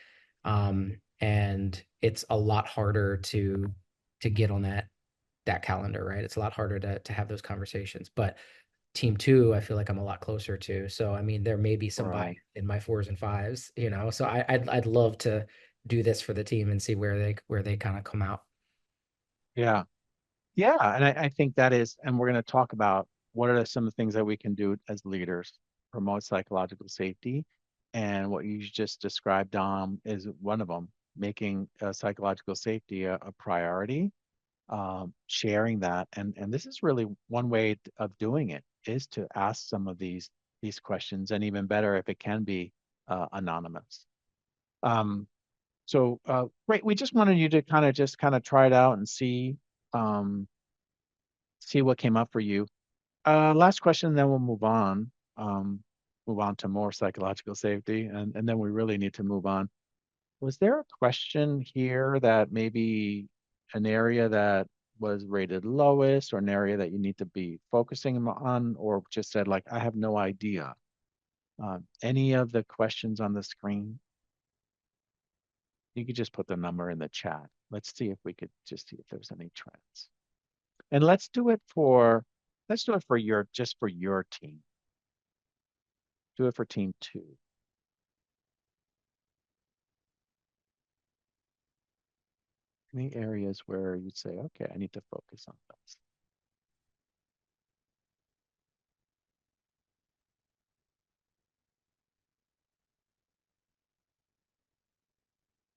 And it's a lot harder to get on that calendar, right? It's a lot harder to have those conversations. But team two, I feel like I'm a lot closer to. So I mean, there may be some bias in my fours and fives, So I'd love to do this for the team and see where they kind of come out. Yeah. Yeah. And I think that is, and we're going to talk about what are some of the things that we can do as leaders, promote psychological safety. And what you just described, Dom, is one of them, making psychological safety a priority, sharing that. And this is really one way of doing it, is to ask some of these questions, and even better if it can be anonymous. So great. We just wanted you to kind of try it out and um, see what came up for you. Last question, then we'll move on. Move on to more psychological safety, and then we really need to move on. Was there a question here that maybe an area that was rated lowest, or an area that you need to be focusing on, or just said like, I have no idea? Any of the questions on the screen? You could just put the number in the chat. Let's see if we could just see if there's any trends. And let's do it for your team. do it for team 2. Any areas where you'd say, okay, I need to focus on this.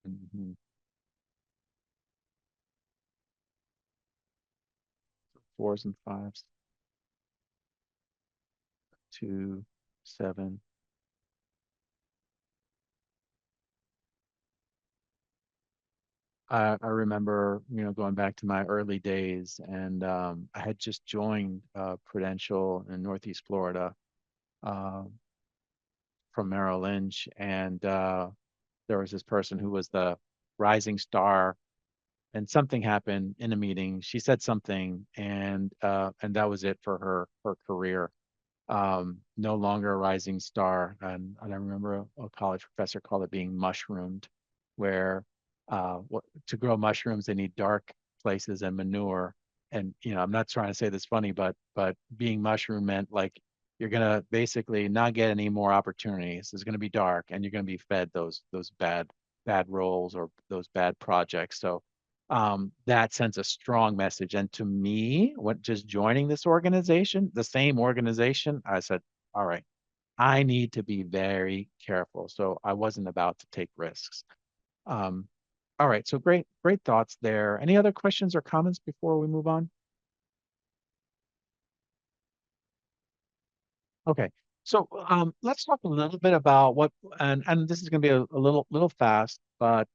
Mhm. 4s and 5s. 2, 7. I remember, going back to my early days, and I had just joined Prudential in Northeast Florida uh, from Merrill Lynch, and there was this person who was the rising star, and something happened in a meeting. She said something, and that was it for her career. No longer a rising star. And I remember a college professor called it being mushroomed, where to grow mushrooms, they need dark places and manure. And I'm not trying to say this funny, but being mushroom meant like you're gonna basically not get any more opportunities. It's gonna be dark, and you're gonna be fed those bad roles or those bad projects. So that sends a strong message. And to me, what just joining this organization, the same organization, I said, all right, I need to be very careful. So I wasn't about to take risks. Um, all right, so great thoughts there. Any other questions or comments before we move on? Okay, so let's talk a little bit about what, and this is going to be a little fast, but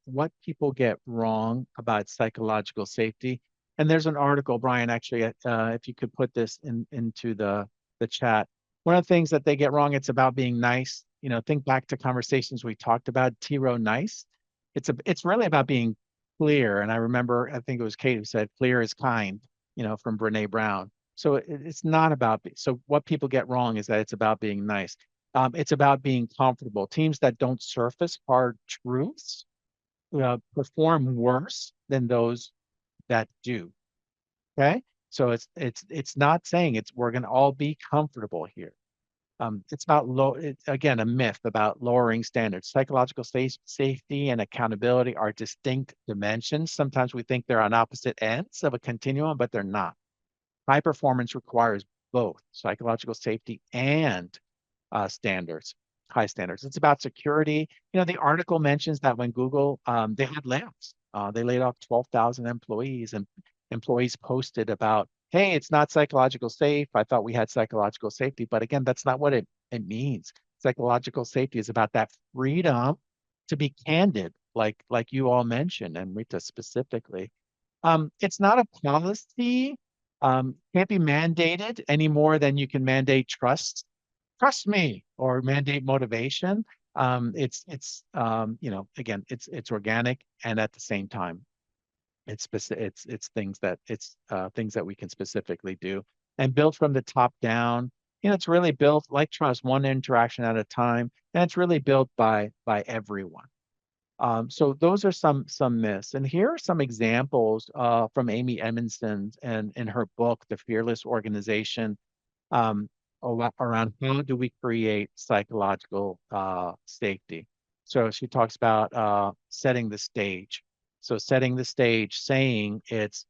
what people get wrong about psychological safety. And there's an article, Brian, actually, if you could put this into the chat. One of the things that they get wrong, it's about being nice. Think back to conversations we talked about, TRowe nice. It's really about being clear. And I remember, I think it was Kate who said, clear is kind, from Brene Brown. So it's not about, so what people get wrong is that it's about being nice. It's about being comfortable. Teams that don't surface hard truths perform worse than those that do. Okay. So it's not saying we're going to all be comfortable here. It's about again, a myth about lowering standards. Psychological safety and accountability are distinct dimensions. Sometimes we think they're on opposite ends of a continuum, but they're not. High performance requires both psychological safety and standards, high standards. It's about security. The article mentions that when Google, they had layoffs. They laid off 12,000 employees, and employees posted about, hey, it's not psychological safe. I thought we had psychological safety. But again, that's not what it means. Psychological safety is about that freedom to be candid, like you all mentioned, and Rita specifically. It's not a policy. Can't be mandated any more than you can mandate trust me, or mandate motivation. Again, it's organic, and at the same time, it's things that we can specifically do and build from the top down. It's really built like trust, one interaction at a time, and it's really built by everyone. So those are some myths. And here are some examples from Amy Edmondson and in her book, The Fearless Organization, um, around how do we create psychological safety. So she talks about setting the stage. So setting the stage, saying it's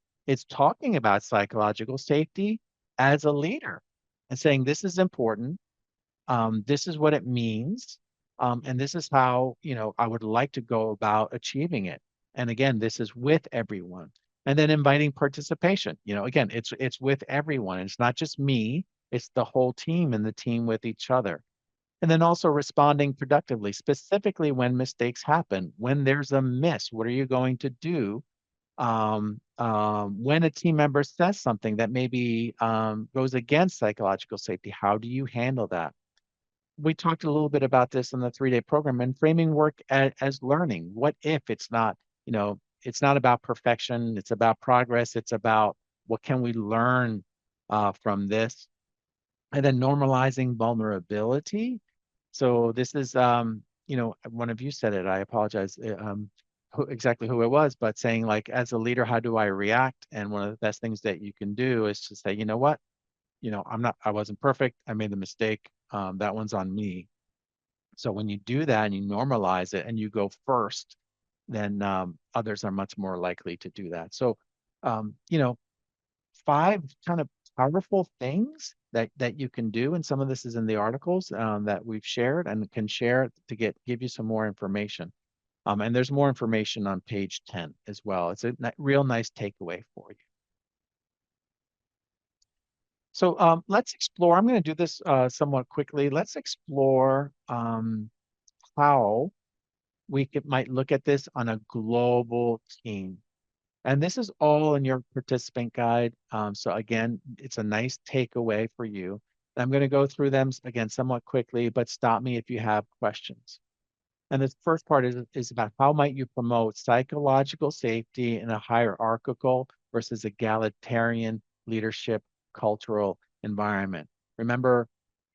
talking about psychological safety as a leader and saying this is important. This is what it means. And this is how, I would like to go about achieving it. And again, this is with everyone. And then inviting participation. Again, it's with everyone. It's not just me, it's the whole team and the team with each other. And then also responding productively, specifically when mistakes happen. When there's a miss, what are you going to do? When a team member says something that maybe goes against psychological safety, how do you handle that? We talked a little bit about this in the 3-day program, and framing work as learning. What if it's not, it's not about perfection, it's about progress, it's about what can we learn from this? And then normalizing vulnerability. So this is, one of you said it, I apologize, exactly who it was, but saying like, as a leader, how do I react? And one of the best things that you can do is to say, you know what, I wasn't perfect. I made the mistake. That one's on me. So when you do that and you normalize it and you go first, then others are much more likely to do that. So, you know, 5 kind of powerful things that you can do, and some of this is in the articles that we've shared and can share to give you some more information. And there's more information on page 10 as well. It's a real nice takeaway for you. So let's explore. I'm going to do this somewhat quickly. Let's explore how we might look at this on a global team. And this is all in your participant guide. So again, it's a nice takeaway for you. I'm going to go through them again somewhat quickly, but stop me if you have questions. And the first part is about how might you promote psychological safety in a hierarchical versus egalitarian leadership cultural environment. Remember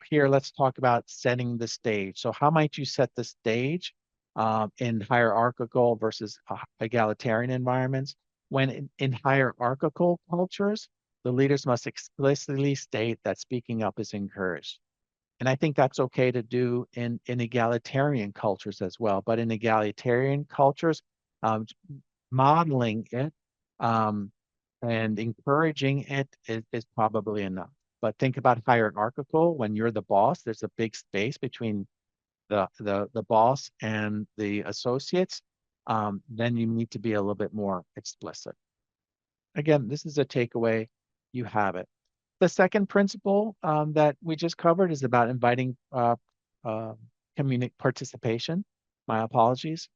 here, let's talk about setting the stage. So how might you set the stage in hierarchical versus egalitarian environments? When in hierarchical cultures, the leaders must explicitly state that speaking up is encouraged. And I think that's okay to do in egalitarian cultures as well. But in egalitarian cultures, modeling it and encouraging it is probably enough. But think about hierarchical. When you're the boss, there's a big space between the boss and the associates. Then you need to be a little bit more explicit. Again, this is a takeaway. You have it. The second principle that we just covered is about inviting participation. My apologies.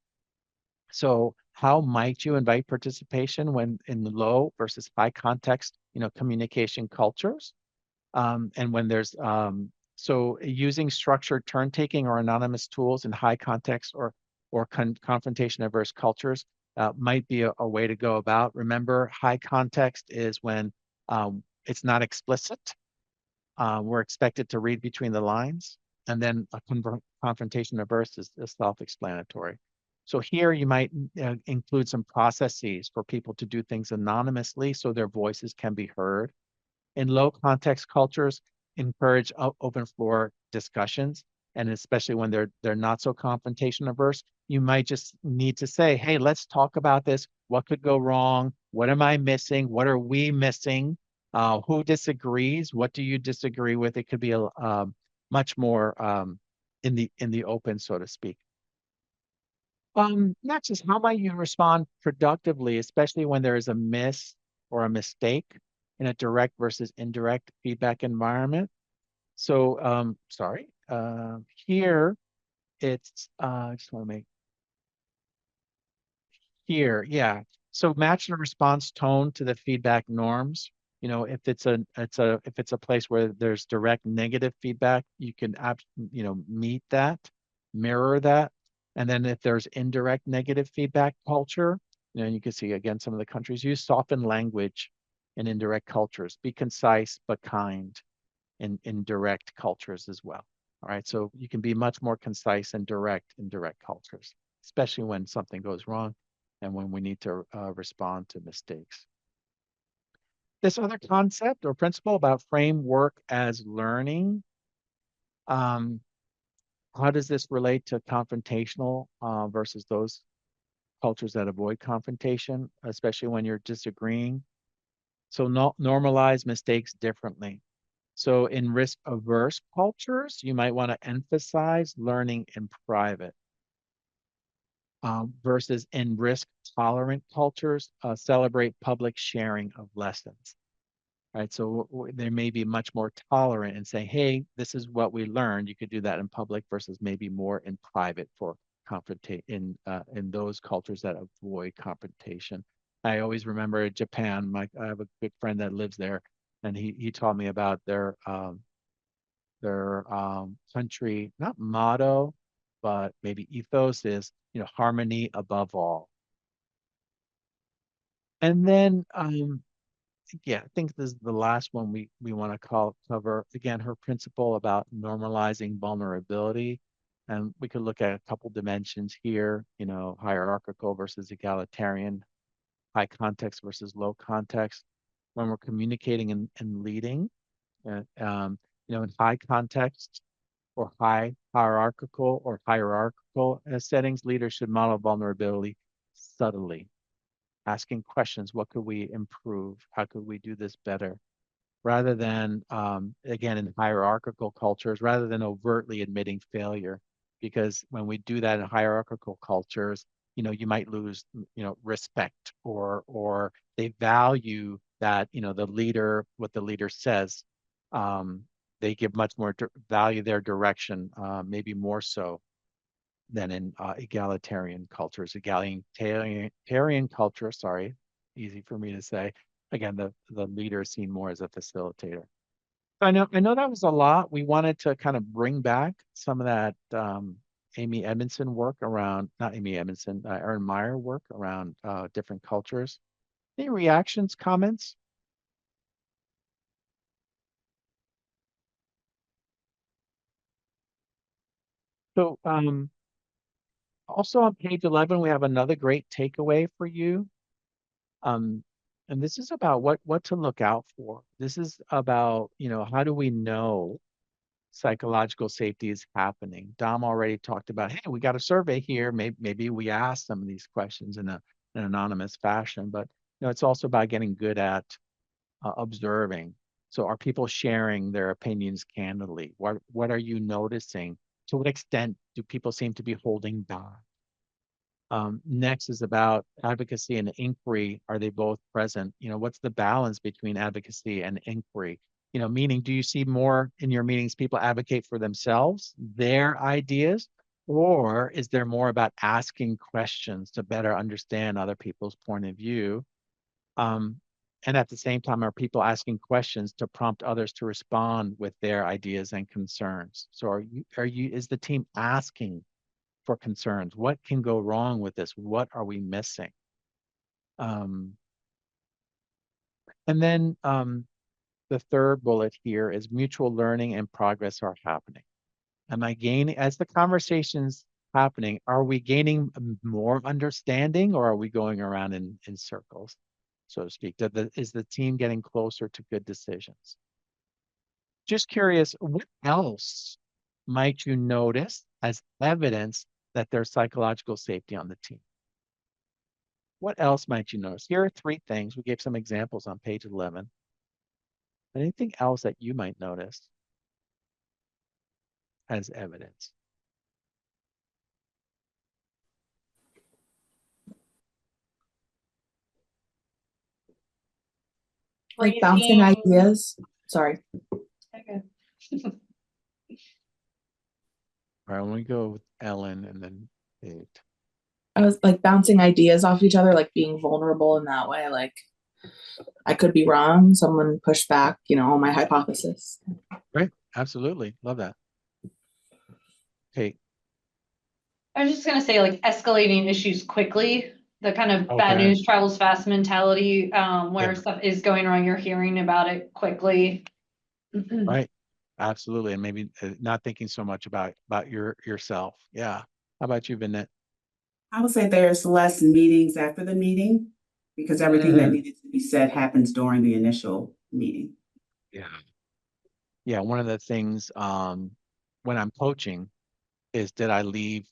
So how might you invite participation when in low versus high context, communication cultures? And when there's, so using structured turn taking or anonymous tools in high context or confrontation averse cultures might be a way to go about. Remember, high context is when it's not explicit. We're expected to read between the lines. And then a confrontation averse is self-explanatory. So here you might include some processes for people to do things anonymously so their voices can be heard. In low context cultures, encourage open floor discussions. And especially when they're not so confrontation averse, you might just need to say, hey, let's talk about this. What could go wrong? What am I missing? What are we missing? Who disagrees? What do you disagree with? It could be much more in the open, so to speak. Next is how might you respond productively, especially when there is a miss or a mistake in a direct versus indirect feedback environment. So here it's I just want to make here, yeah. So match the response tone to the feedback norms. If it's a place where there's direct negative feedback, you can meet that, mirror that. And then if there's indirect negative feedback culture, you can see again some of the countries use softened language in indirect cultures. Be concise but kind in direct cultures as well. All right, so you can be much more concise and direct in direct cultures, especially when something goes wrong and when we need to respond to mistakes. This other concept or principle about framework as learning, how does this relate to confrontational versus those cultures that avoid confrontation, especially when you're disagreeing? So normalize mistakes differently. So in risk-averse cultures, you might want to emphasize learning in private. Versus in risk-tolerant cultures, celebrate public sharing of lessons. Right, so they may be much more tolerant and say, hey, this is what we learned. You could do that in public versus maybe more in private for confrontation in those cultures that avoid confrontation. I always remember Japan. I have a good friend that lives there, and he taught me about their country, not motto, but maybe ethos is, harmony above all. And then, yeah, I think this is the last one we want to cover. Again, her principle about normalizing vulnerability. And we could look at a couple dimensions here, hierarchical versus egalitarian, high context versus low context. When we're communicating and leading, in high context, or hierarchical settings, leaders should model vulnerability subtly, asking questions. What could we improve? How could we do this better? Rather than, again, in hierarchical cultures, rather than overtly admitting failure. Because when we do that in hierarchical cultures, you might lose, respect, or they value that, the leader, what the leader says. They give much more value their direction, maybe more so than in egalitarian cultures. Egalitarian culture, sorry, easy for me to say. Again, the leader is seen more as a facilitator. I know that was a lot. We wanted to kind of bring back some of that Amy Edmondson work around, not Amy Edmondson, Erin Meyer work around different cultures. Any reactions, comments? So also on page 11, we have another great takeaway for you. And this is about what to look out for. This is about, how do we know psychological safety is happening? Dom already talked about, hey, we got a survey here. Maybe we ask some of these questions in an anonymous fashion, but it's also about getting good at observing. So are people sharing their opinions candidly? What are you noticing? To what extent do people seem to be holding back? Next is about advocacy and inquiry. Are they both present? What's the balance between advocacy and inquiry? Meaning, do you see more in your meetings people advocate for themselves, their ideas, or is there more about asking questions to better understand other people's point of view? And at the same time, are people asking questions to prompt others to respond with their ideas and concerns? So is the team asking for concerns? What can go wrong with this? What are we missing? And then the third bullet here is mutual learning and progress are happening. Am I gaining, as the conversation's happening, are we gaining more understanding, or are we going around in circles, so to speak? Is the team getting closer to good decisions? Just curious, what else might you notice as evidence that there's psychological safety on the team? What else might you notice? Here are 3 things. We gave some examples on page 11. Anything else that you might notice as evidence? Like bouncing ideas. Sorry. Okay. All right, let me go with Ellen and then Kate. I was like bouncing ideas off each other, like being vulnerable in that way. Like I could be wrong. Someone pushed back, on my hypothesis. Great, absolutely, love that. Kate. I was just gonna say, like, escalating issues quickly, the kind of bad Okay. news travels fast mentality, where Yeah. stuff is going wrong, you're hearing about it quickly. Right, absolutely, and maybe not thinking so much about yourself. Yeah. How about you, Vinette? I would say there's less meetings after the meeting because everything that needed to be said happens during the initial meeting. Yeah. Yeah, one of the things when I'm coaching is, did I leave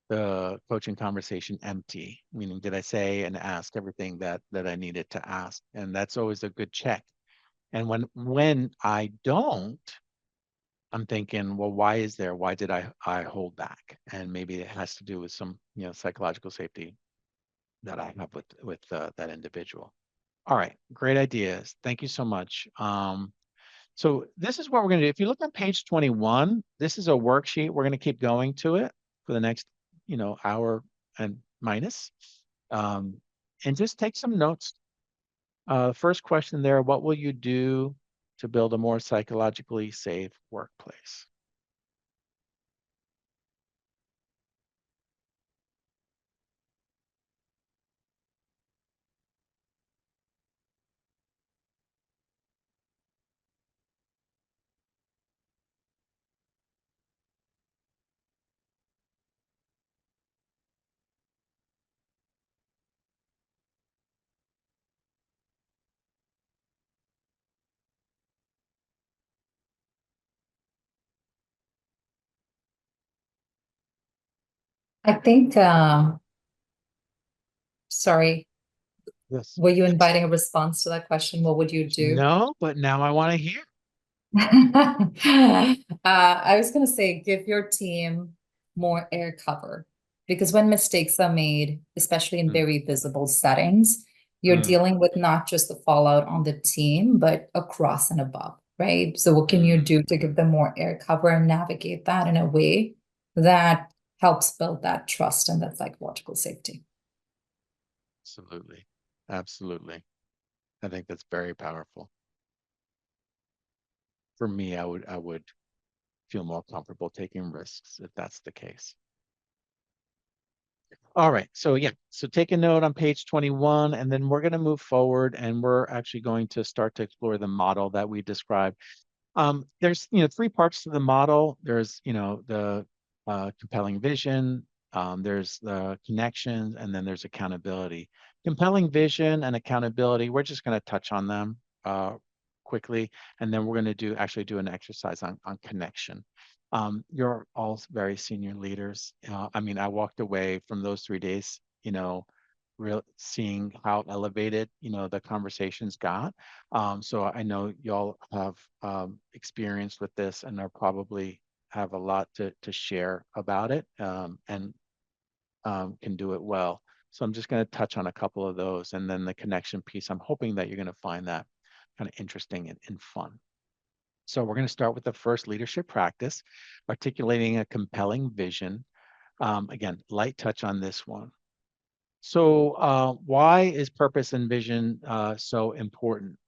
the coaching conversation empty? Meaning, did I say and ask everything that I needed to ask? And that's always a good check. And when I don't, I'm thinking, well, why did I hold back? And maybe it has to do with some, psychological safety that I have with that individual. All right, great ideas. Thank you so much. So this is what we're going to do. If you look on page 21, this is a worksheet. We're going to keep going to it for the next, hour and minus. And just take some notes. First question there, what will you do to build a more psychologically safe workplace? I think, sorry, Yes. were you inviting a response to that question? What would you do? No, but now I want to hear. I was going to say, give your team more air cover, because when mistakes are made, especially in very visible settings, you're dealing with not just the fallout on the team, but across and above, right? So what can you do to give them more air cover and navigate that in a way that helps build that trust and that psychological safety? Absolutely. Absolutely. I think that's very powerful. For me, I would feel more comfortable taking risks if that's the case. All right, so yeah, so take a note on page 21, and then we're going to move forward, and we're actually going to start to explore the model that we described. There's, three parts to the model. There's, the compelling vision, there's the connections, and then there's accountability. Compelling vision and accountability, we're just going to touch on them quickly, and then we're going to actually do an exercise on connection. You're all very senior leaders. I mean, I walked away from those 3 days, seeing how elevated, the conversations got. So I know y'all have experience with this and are probably have a lot to share about it, and can do it well. So I'm just going to touch on a couple of those, and then the connection piece. I'm hoping that you're going to find that kind of interesting and fun. So we're going to start with the first leadership practice, articulating a compelling vision. Again, light touch on this one. So why is purpose and vision so important?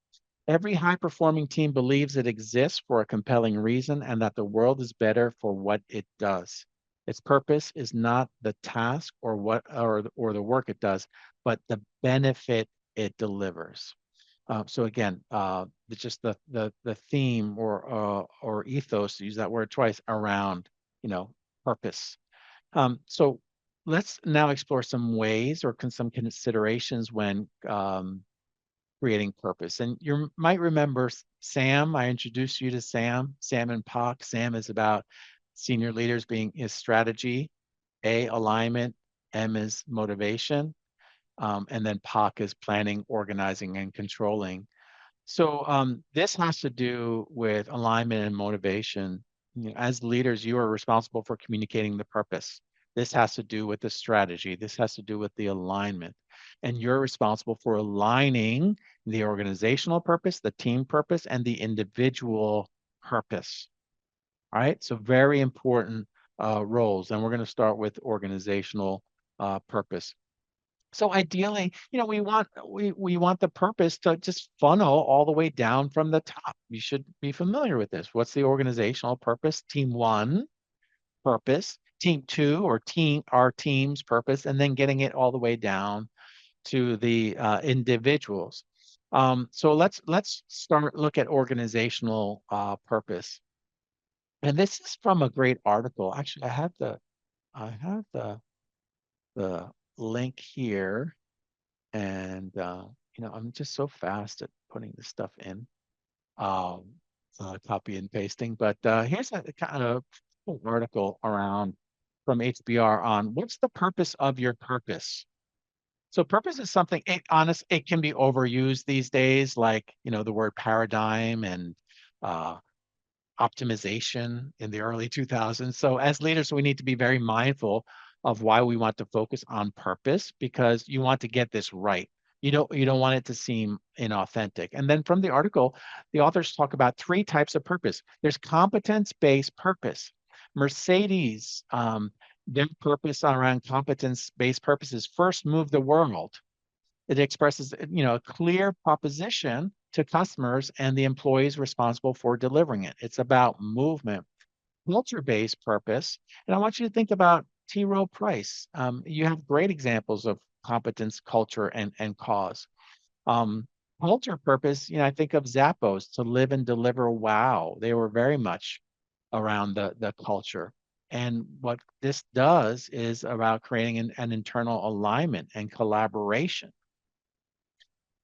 Every high-performing team believes it exists for a compelling reason and that the world is better for what it does. Its purpose is not the task or the work it does, but the benefit it delivers. So again, just the theme or ethos, to use that word twice, around purpose. So let's now explore some ways or some considerations when creating purpose. And you might remember Sam. I introduced you to Sam and POC. Sam is about senior leaders being is strategy, A, alignment, M is motivation, and then POC is planning, organizing, and controlling. So this has to do with alignment and motivation. As leaders, you are responsible for communicating the purpose. This has to do with the strategy. This has to do with the alignment. And you're responsible for aligning the organizational purpose, the team purpose, and the individual purpose. All right, so very important roles. And we're going to start with organizational purpose. So ideally, we want the purpose to just funnel all the way down from the top. You should be familiar with this. What's the organizational purpose? Team 1 purpose, team 2 or our team's purpose, and then getting it all the way down to the individuals. So let's look at organizational purpose. And this is from a great article. Actually, I have the link here. And I'm just so fast at putting this stuff in, copy and pasting. But here's a kind of article around from HBR on what's the purpose of your purpose. So purpose is something, it can be overused these days, like the word paradigm and optimization in the early 2000s. So as leaders, we need to be very mindful of why we want to focus on purpose, because you want to get this right. You don't want it to seem inauthentic. And then from the article, the authors talk about 3 types of purpose. There's competence-based purpose. Mercedes, their purpose around competence-based purpose is first move the world. It expresses, a clear proposition to customers and the employees responsible for delivering it. It's about movement. Culture-based purpose, and I want you to think about TRowe Price. You have great examples of competence, culture, and cause. Culture purpose, I think of Zappos, to live and deliver wow. They were very much around the culture. And what this does is about creating an internal alignment and collaboration.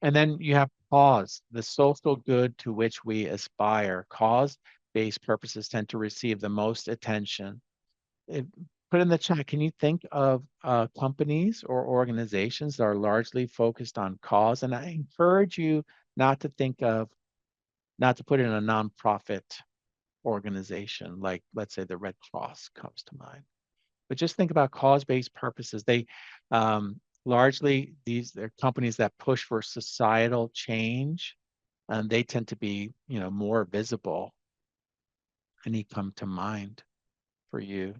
And then you have cause, the social good to which we aspire. Cause-based purposes tend to receive the most attention. put in the chat, can you think of companies or organizations that are largely focused on cause? And I encourage you not to not to put in a nonprofit organization, like let's say the Red Cross comes to mind. But just think about cause-based purposes. They largely, they're companies that push for societal change, and they tend to be, more visible. Any come to mind for you?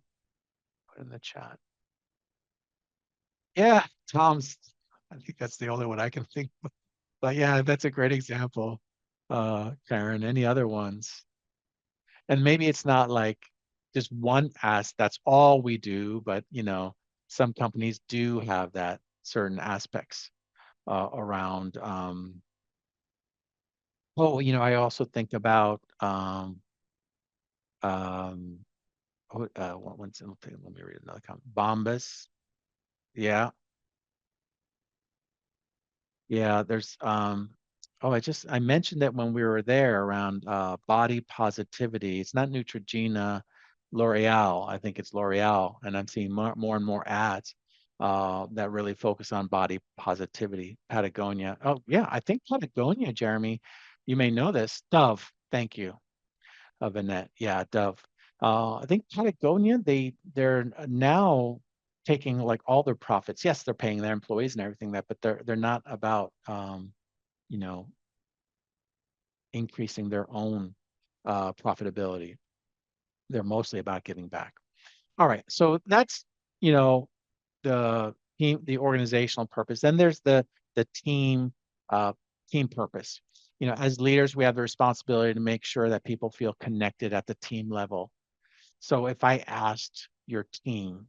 Put in the chat. Yeah, Tom's. I think that's the only one I can think of. But yeah, that's a great example. Karen, any other ones? And maybe it's not like just one that's all we do, but some companies do have that certain aspects around. I also think about let me read another comment. Bombas. Yeah. Yeah, there's I mentioned it when we were there around body positivity. It's not Neutrogena, L'Oreal. I think it's L'Oreal, and I'm seeing more and more ads that really focus on body positivity. Patagonia. Oh yeah, I think Patagonia, Jeremy, you may know this. Dove. Thank you, Vanette. Yeah, Dove. I think Patagonia, they're now taking like all their profits. Yes, they're paying their employees and everything that, but they're not about you know, increasing their own profitability. They're mostly about giving back. All right, so that's the team, the organizational purpose. Then there's the team team purpose. As leaders, we have the responsibility to make sure that people feel connected at the team level. So if I asked your team,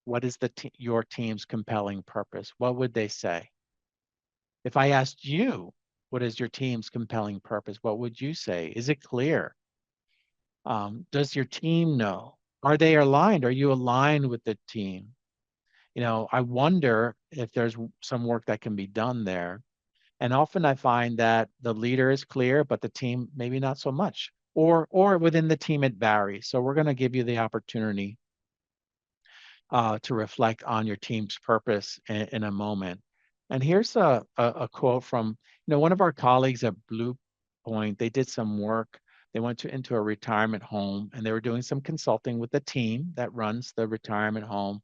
what is your team's compelling purpose? What would they say? If I asked you, what is your team's compelling purpose? What would you say? Is it clear? Does your team know? Are they aligned? Are you aligned with the team? I wonder if there's some work that can be done there. And often I find that the leader is clear, but the team maybe not so much. Or within the team it varies. So we're going to give you the opportunity to reflect on your team's purpose in a moment. And here's a quote from one of our colleagues at Bluepoint. They did some work. They went into a retirement home, and they were doing some consulting with the team that runs the retirement home.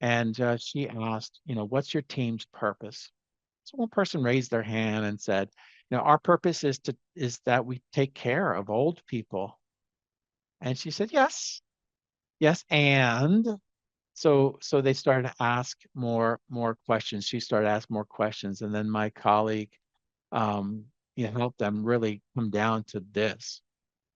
And she asked, what's your team's purpose? So one person raised their hand and said, our purpose is that we take care of old people. And she said, yes, and so they started to ask more questions. She started to ask more questions, and then my colleague, helped them really come down to this.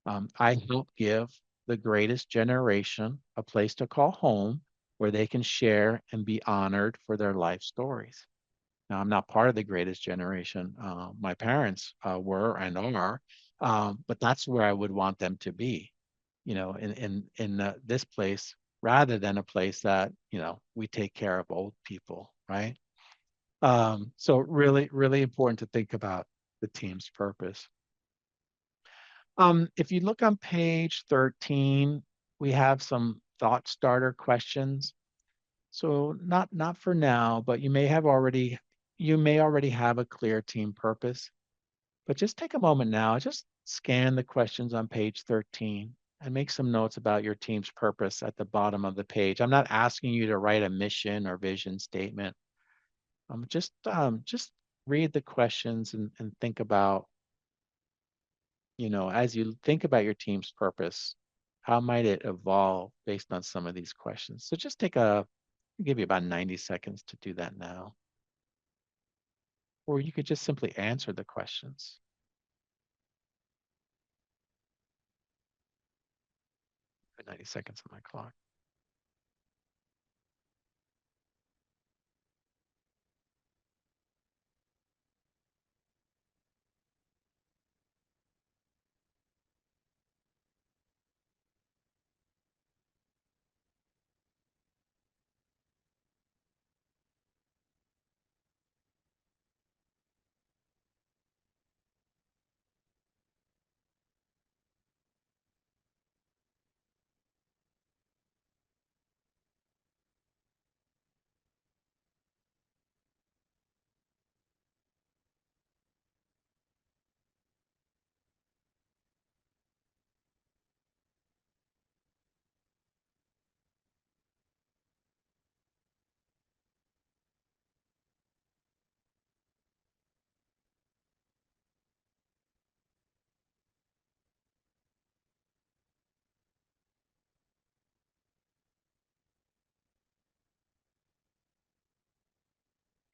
I help give the greatest generation a place to call home where they can share and be honored for their life stories. Now, I'm not part of the greatest generation. My parents were and are, but that's where I would want them to be, in this place, rather than a place that we take care of old people, right? So really, really important to think about the team's purpose. If you look on page 13, we have some thought starter questions. So not for now, but you may already have a clear team purpose. But just take a moment now, just scan the questions on page 13 and make some notes about your team's purpose at the bottom of the page. I'm not asking you to write a mission or vision statement. Just read the questions and think about, as you think about your team's purpose, how might it evolve based on some of these questions? So just I'll give you about 90 seconds to do that now. Or you could just simply answer the questions. 90 seconds on my clock.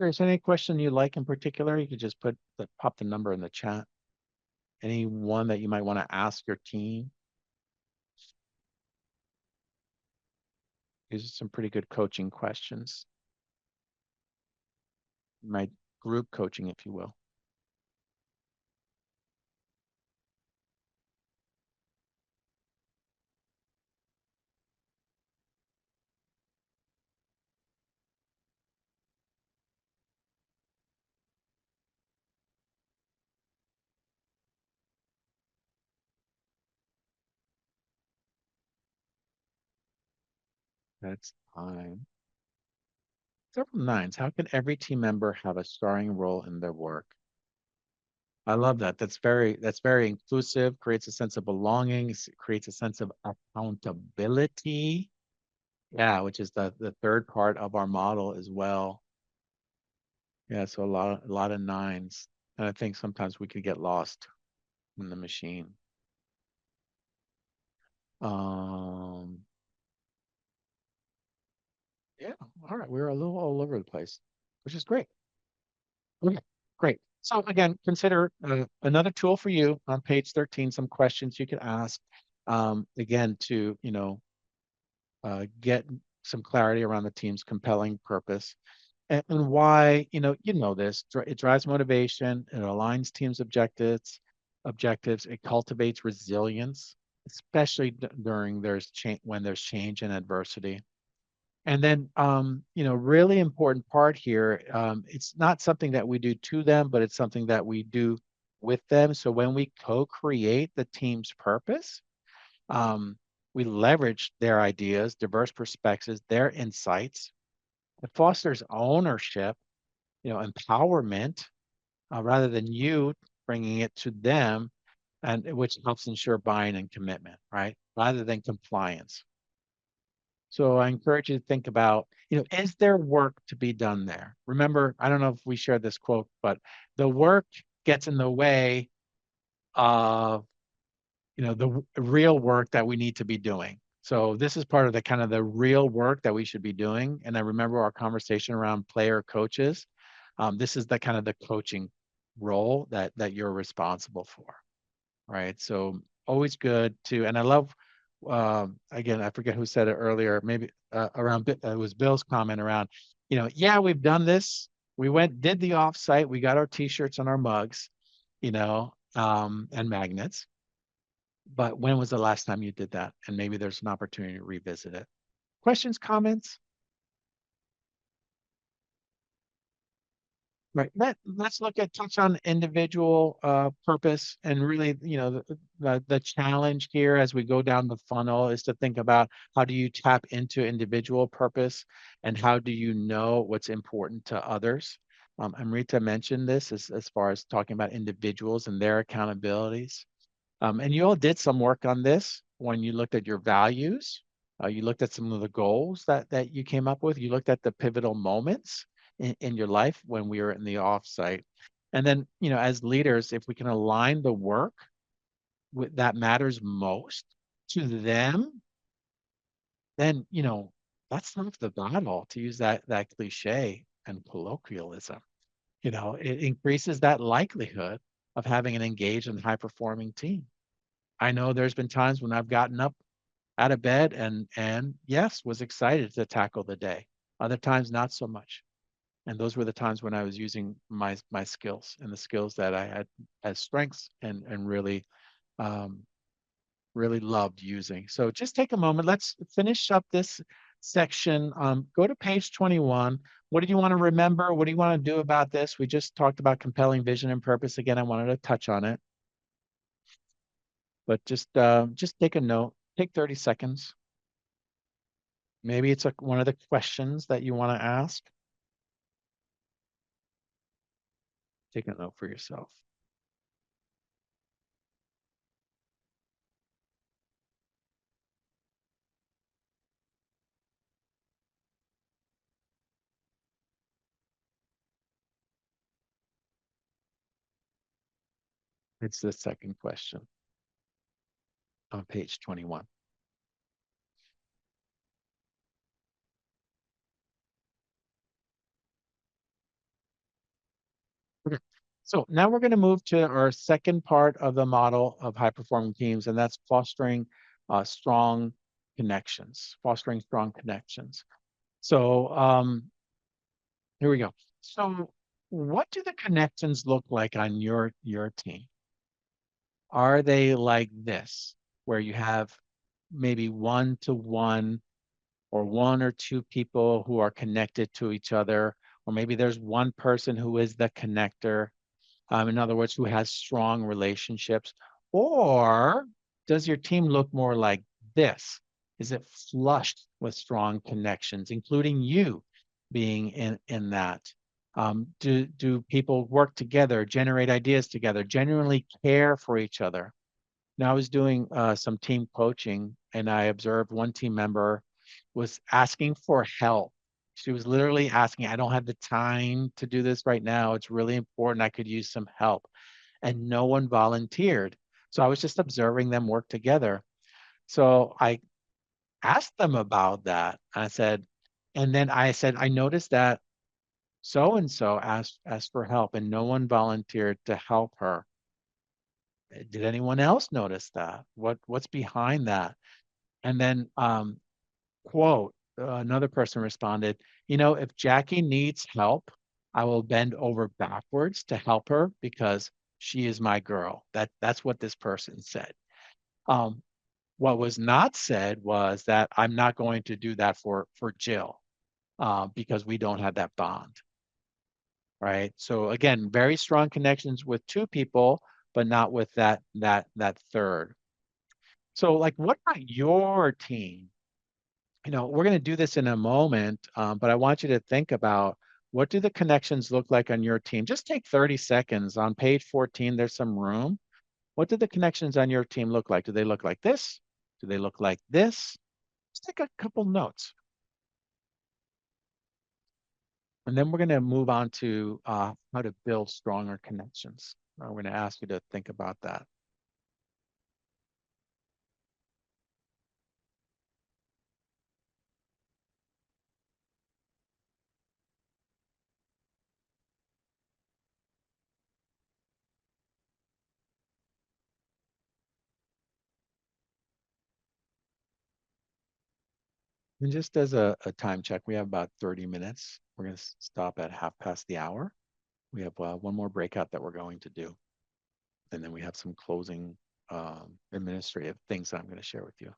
there's any question you like in particular, you could just pop the number in the chat. Any one that you might want to ask your team. These are some pretty good coaching questions. My group coaching, if you will. That's fine. Several nines. How can every team member have a starring role in their work? I love that. That's very inclusive, creates a sense of belonging, creates a sense of accountability. Yeah, which is the third part of our model as well. Yeah, so a lot of nines. And I think sometimes we could get lost in the machine. Yeah, all right. We're a little all over the place, which is great. Okay, great. So again, consider another tool for you on page 13, some questions you can ask, again, to, get some clarity around the team's compelling purpose and why, this, it drives motivation, it aligns teams' objectives, it cultivates resilience, especially during when there's change and adversity. And then, really important part here, it's not something that we do to them, but it's something that we do with them. So when we co-create the team's purpose, we leverage their ideas, diverse perspectives, their insights. It fosters ownership, empowerment, rather than you bringing it to them, and which helps ensure buy-in and commitment, right? Rather than compliance. So I encourage you to think about, is there work to be done there? Remember, I don't know if we shared this quote, but the work gets in the way of, the real work that we need to be doing. So this is part of the kind of the real work that we should be doing. And I remember our conversation around player coaches. This is the kind of the coaching role that you're responsible for, right? So always good to, and I love, again, I forget who said it earlier, maybe it was Bill's comment around, yeah, we've done this. We did the offsite, we got our t-shirts and our mugs, and magnets. But when was the last time you did that? And maybe there's an opportunity to revisit it. Questions, comments? Right. Let's touch on individual purpose, and really, the challenge here as we go down the funnel is to think about how do you tap into individual purpose and how do you know what's important to others. Amrita mentioned this as far as talking about individuals and their accountabilities. And you all did some work on this when you looked at your values. You looked at some of the goals that you came up with. You looked at the pivotal moments in your life when we were in the offsite. And then, as leaders, if we can align the work that matters most to them, then, that's half the battle, to use that cliche and colloquialism. It increases that likelihood of having an engaged and high performing team. I know there's been times when I've gotten up out of bed and yes, was excited to tackle the day. Other times, not so much. And those were the times when I was using my skills and the skills that I had as strengths and really really loved using. So just take a moment. Let's finish up this section. Go to page 21. What do you want to remember? What do you want to do about this? We just talked about compelling vision and purpose. Again, I wanted to touch on it. But just take a note. Take 30 seconds. Maybe it's one of the questions that you want to ask. Take a note for yourself. It's the second question on page 21. Okay. So now we're going to move to our second part of the model of high performing teams, and that's fostering strong connections, fostering strong connections. So here we go. So what do the connections look like on your team? Are they like this, where you have maybe 1-to-1 or 1 or 2 people who are connected to each other, or maybe there's one person who is the connector, in other words, who has strong relationships? Or does your team look more like this? Is it flushed with strong connections, including you being in that? Do people work together, generate ideas together, genuinely care for each other? Now, I was doing some team coaching, and I observed one team member was asking for help. She was literally asking, I don't have the time to do this right now. It's really important. I could use some help. And no one volunteered. So I was just observing them work together. So I asked them about that. I said, I noticed that so and so asked for help and no one volunteered to help her. Did anyone else notice that? What's behind that? And then quote, another person responded, if Jackie needs help, I will bend over backwards to help her because she is my girl. That's what this person said. What was not said was that I'm not going to do that for Jill because we don't have that bond, right? So again, very strong connections with 2 people, but not with that third. So like, what about your team? We're going to do this in a moment, but I want you to think about, what do the connections look like on your team? Just take 30 seconds. On page 14, there's some room. What do the connections on your team look like? Do they look like this? Do they look like this? Just take a couple notes. And then we're going to move on to how to build stronger connections. I'm going to ask you to think about that. And just as a time check, we have about 30 minutes. We're going to stop at 1/2 past. We have one more breakout that we're going to do. And then we have some closing administrative things that I'm going to share with you.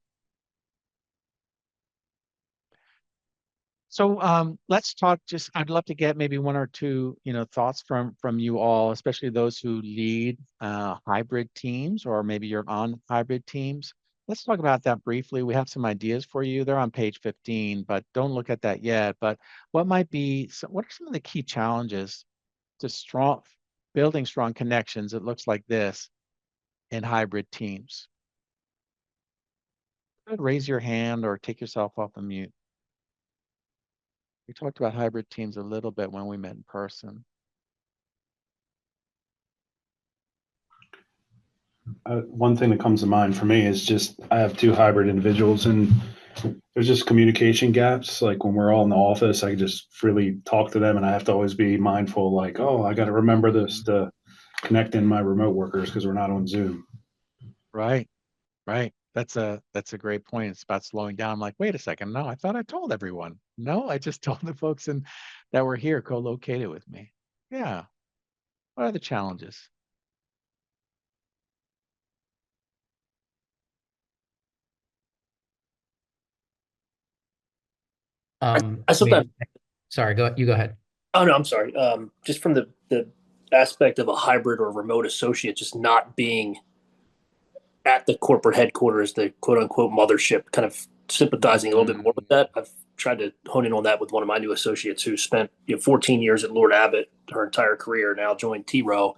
So let's talk. I'd love to get maybe 1 or 2, thoughts from you all, especially those who lead hybrid teams, or maybe you're on hybrid teams. Let's talk about that briefly. We have some ideas for you. They're on page 15, but don't look at that yet. But what are some of the key challenges to building strong connections? It looks like this in hybrid teams. Raise your hand or take yourself off of mute. We talked about hybrid teams a little bit when we met in person. One thing that comes to mind for me is just, I have 2 hybrid individuals, and there's just communication gaps. Like when we're all in the office, I can just freely talk to them, and I have to always be mindful, like, oh, I got to remember this to connect in my remote workers because we're not on Zoom. Right. That's a great point. It's about slowing down. I'm like, wait a second. No, I thought I told everyone. No, I just told the folks that were here co-located with me. Yeah. What are the challenges? Um, I sometimes, sorry, you go ahead. oh no, I'm sorry. Just from the aspect of a hybrid or remote associate, just not being at the corporate headquarters, the quote unquote mothership, kind of sympathizing a little bit more with that. I've tried to hone in on that with one of my new associates who spent 14 years at Lord Abbott, her entire career, now joined TRowe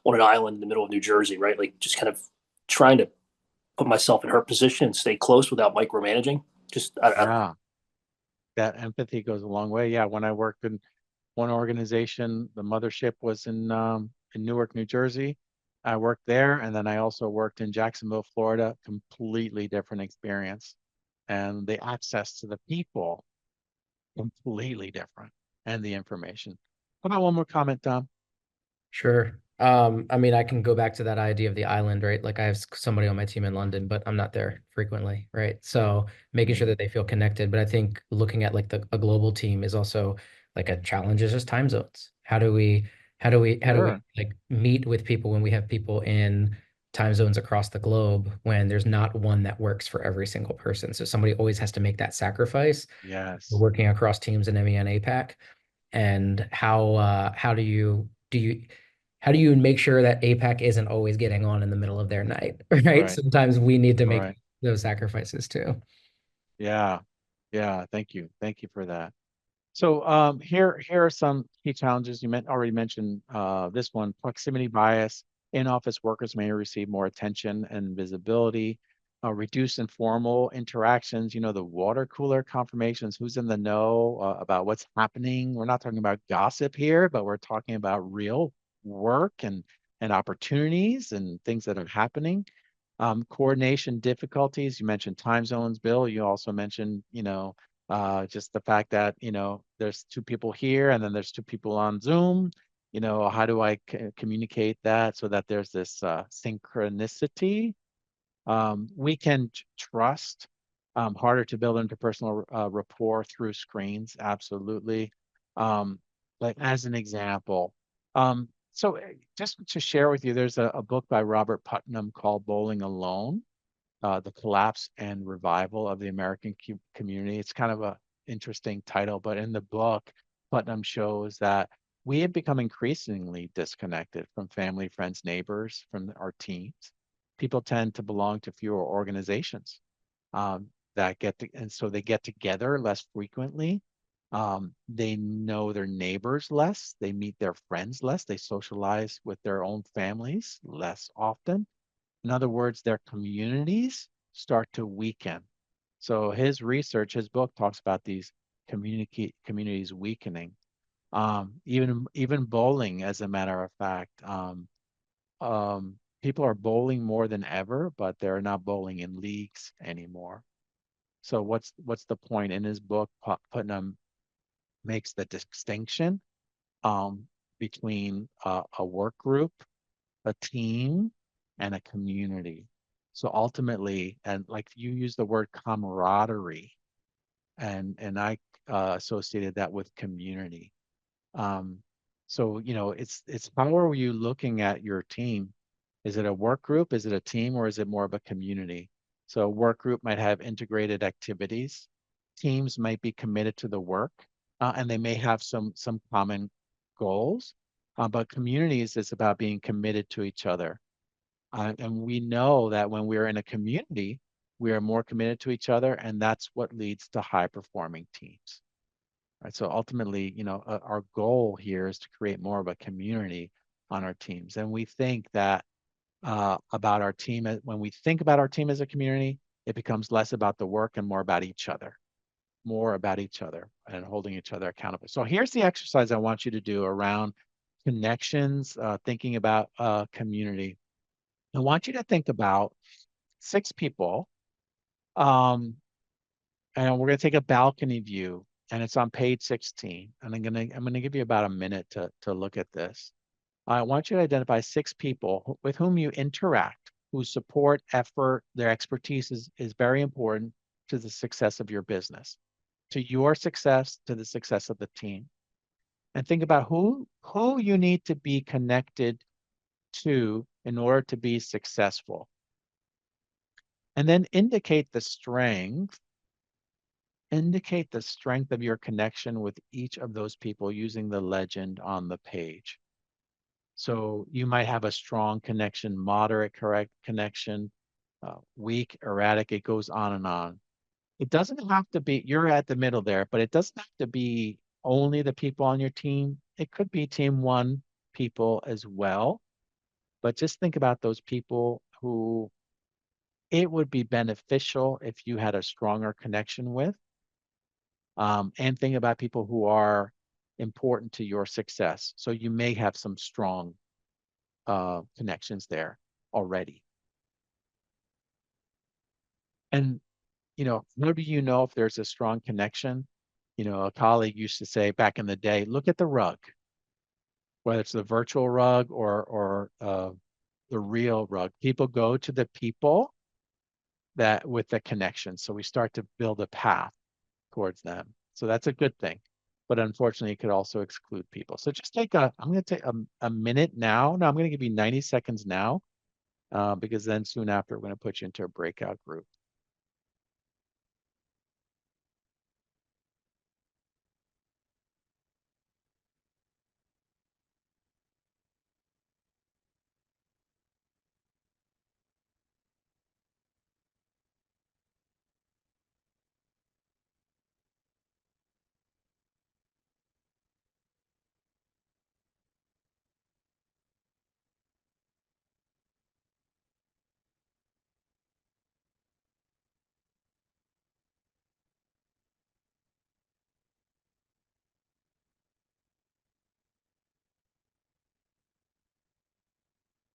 on an island in the middle of New Jersey, right? Like just kind of trying to put myself in her position and stay close without micromanaging. Yeah. That empathy goes a long way. Yeah. When I worked in one organization, the mothership was in Newark, New Jersey. I worked there, and then I also worked in Jacksonville, Florida. Completely different experience, and the access to the people completely different, and the information. How about one more comment, Tom? Sure. I mean, I can go back to that idea of the island, right? Like I have somebody on my team in London, but I'm not there frequently, right? So making sure that they feel connected. But I think looking at like a global team is also like a challenge is just time zones. How do we Sure. like meet with people when we have people in time zones across the globe when there's not one that works for every single person? So somebody always has to make that sacrifice Yes. working across teams in MEN APAC. And how do you make sure that APAC isn't always getting on in the middle of their night, right? Right. Sometimes we need to make Right. those sacrifices too. Yeah. Yeah. Thank you. Thank you for that. So here are some key challenges. You already mentioned this one, proximity bias. In-office workers may receive more attention and visibility, reduce informal interactions, the water cooler confirmations, who's in the know about what's happening. We're not talking about gossip here, but we're talking about real work and opportunities and things that are happening. Coordination difficulties. You mentioned time zones, Bill. You also mentioned, just the fact that, there's two people here and then there's two people on Zoom. How do I communicate that so that there's this synchronicity? We can trust, harder to build interpersonal rapport through screens. Absolutely. Like as an example, so just to share with you, there's a book by Robert Putnam called Bowling Alone, The Collapse and Revival of the American Community. It's kind of a interesting title, but in the book, Putnam shows that we have become increasingly disconnected from family, friends, neighbors, from our teams. People tend to belong to fewer organizations and so they get together less frequently. They know their neighbors less, they meet their friends less, they socialize with their own families less often. In other words, their communities start to weaken. So his book talks about these communities weakening. Even bowling, as a matter of fact, people are bowling more than ever, but they're not bowling in leagues anymore. So what's the point? In his book, Putnam makes the distinction between a work group, a team, and a community. So ultimately, and like you use the word camaraderie, and I associated that with community. Um, so it's how are you looking at your team? Is it a work group? Is it a team, or is it more of a community? So a work group might have integrated activities. Teams might be committed to the work, and they may have some common goals. But communities is about being committed to each other. And we know that when we're in a community, we are more committed to each other, and that's what leads to high performing teams. Right. So ultimately, our goal here is to create more of a community on our teams. And we think that about our team, when we think about our team as a community, it becomes less about the work and more about each other, and holding each other accountable. So here's the exercise I want you to do around connections, thinking about community. I want you to think about 6 people, um, and we're going to take a balcony view, and it's on page 16. And I'm gonna give you about a minute to look at this. I want you to identify 6 people with whom you interact, whose support, effort, their expertise is very important to the success of your business, to your success, to the success of the team. And think about who you need to be connected to in order to be successful. And then indicate the strength of your connection with each of those people using the legend on the page. So you might have a strong connection, moderate correct connection, weak, erratic, it goes on and on. It doesn't have to be, you're at the middle there, but it doesn't have to be only the people on your team. It could be team one people as well. But just think about those people who it would be beneficial if you had a stronger connection with. And think about people who are important to your success. So you may have some strong connections there already. And, how do you know if there's a strong connection? A colleague used to say back in the day, look at the rug. whether it's the virtual rug or the real rug. People go to the people that with the connection. So we start to build a path towards them. So that's a good thing. But unfortunately, it could also exclude people. So just I'm going to take a minute now. No, I'm going to give you 90 seconds now, because then soon after, we're going to put you into a breakout group.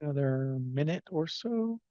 Another minute or so.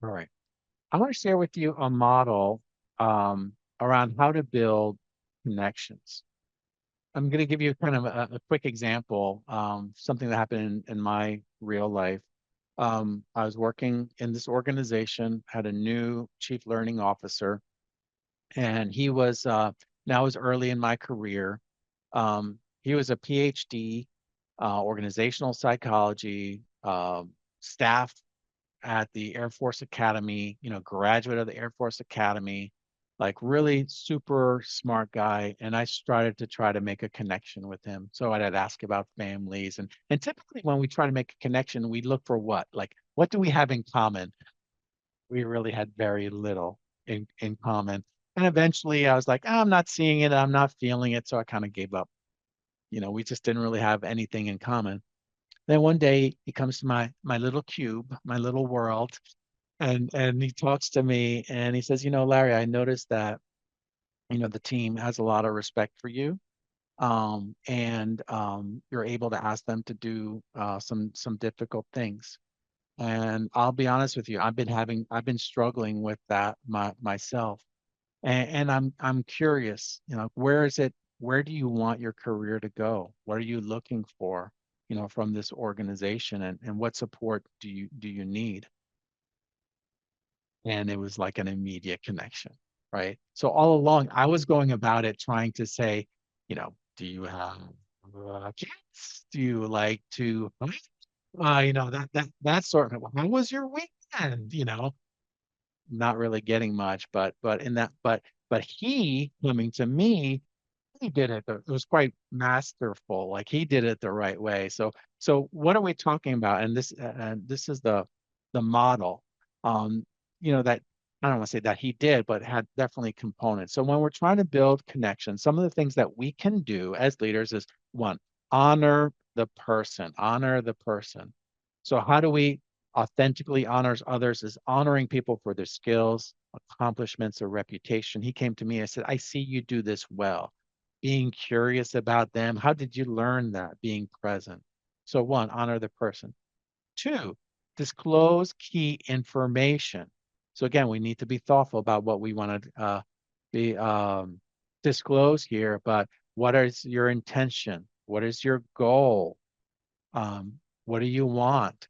All right. I want to share with you a model around how to build connections. I'm going to give you kind of a quick example, something that happened in my real life. I was working in this organization, had a new chief learning officer, and he was now it was early in my career. He was a PhD, organizational psychology, staff at the Air Force Academy, graduate of the Air Force Academy, like really super smart guy. And I started to try to make a connection with him. So I'd ask about families. And typically when we try to make a connection, we look for what? Like, what do we have in common? We really had very little in common. And eventually I was like, "Oh, I'm not seeing it. I'm not feeling it." So I kind of gave up. We just didn't really have anything in common. Then one day he comes to my little cube, my little world, and he talks to me and he says, Larry, I noticed that, the team has a lot of respect for you. And you're able to ask them to do some difficult things. And I'll be honest with you, I've been struggling with that myself. And I'm curious, where do you want your career to go? What are you looking for, from this organization, and what support do you need? And it was like an immediate connection, right? So all along, I was going about it trying to say, do you have kids? Do you like to, that sort of, how was your weekend? Not really getting much, but he coming to me, he did it. It was quite masterful. Like he did it the right way. So what are we talking about? And this is the model. That I don't want to say that he did, but had definitely components. So when we're trying to build connections, some of the things that we can do as leaders is one, honor the person. Honor the person. So how do we authentically honors others? Is honoring people for their skills, accomplishments, or reputation. He came to me and said, I see you do this well. Being curious about them. How did you learn that? Being present. So one, honor the person. Two, disclose key information. So again, we need to be thoughtful about what we want to be disclose here, but what is your intention? What is your goal? What do you want?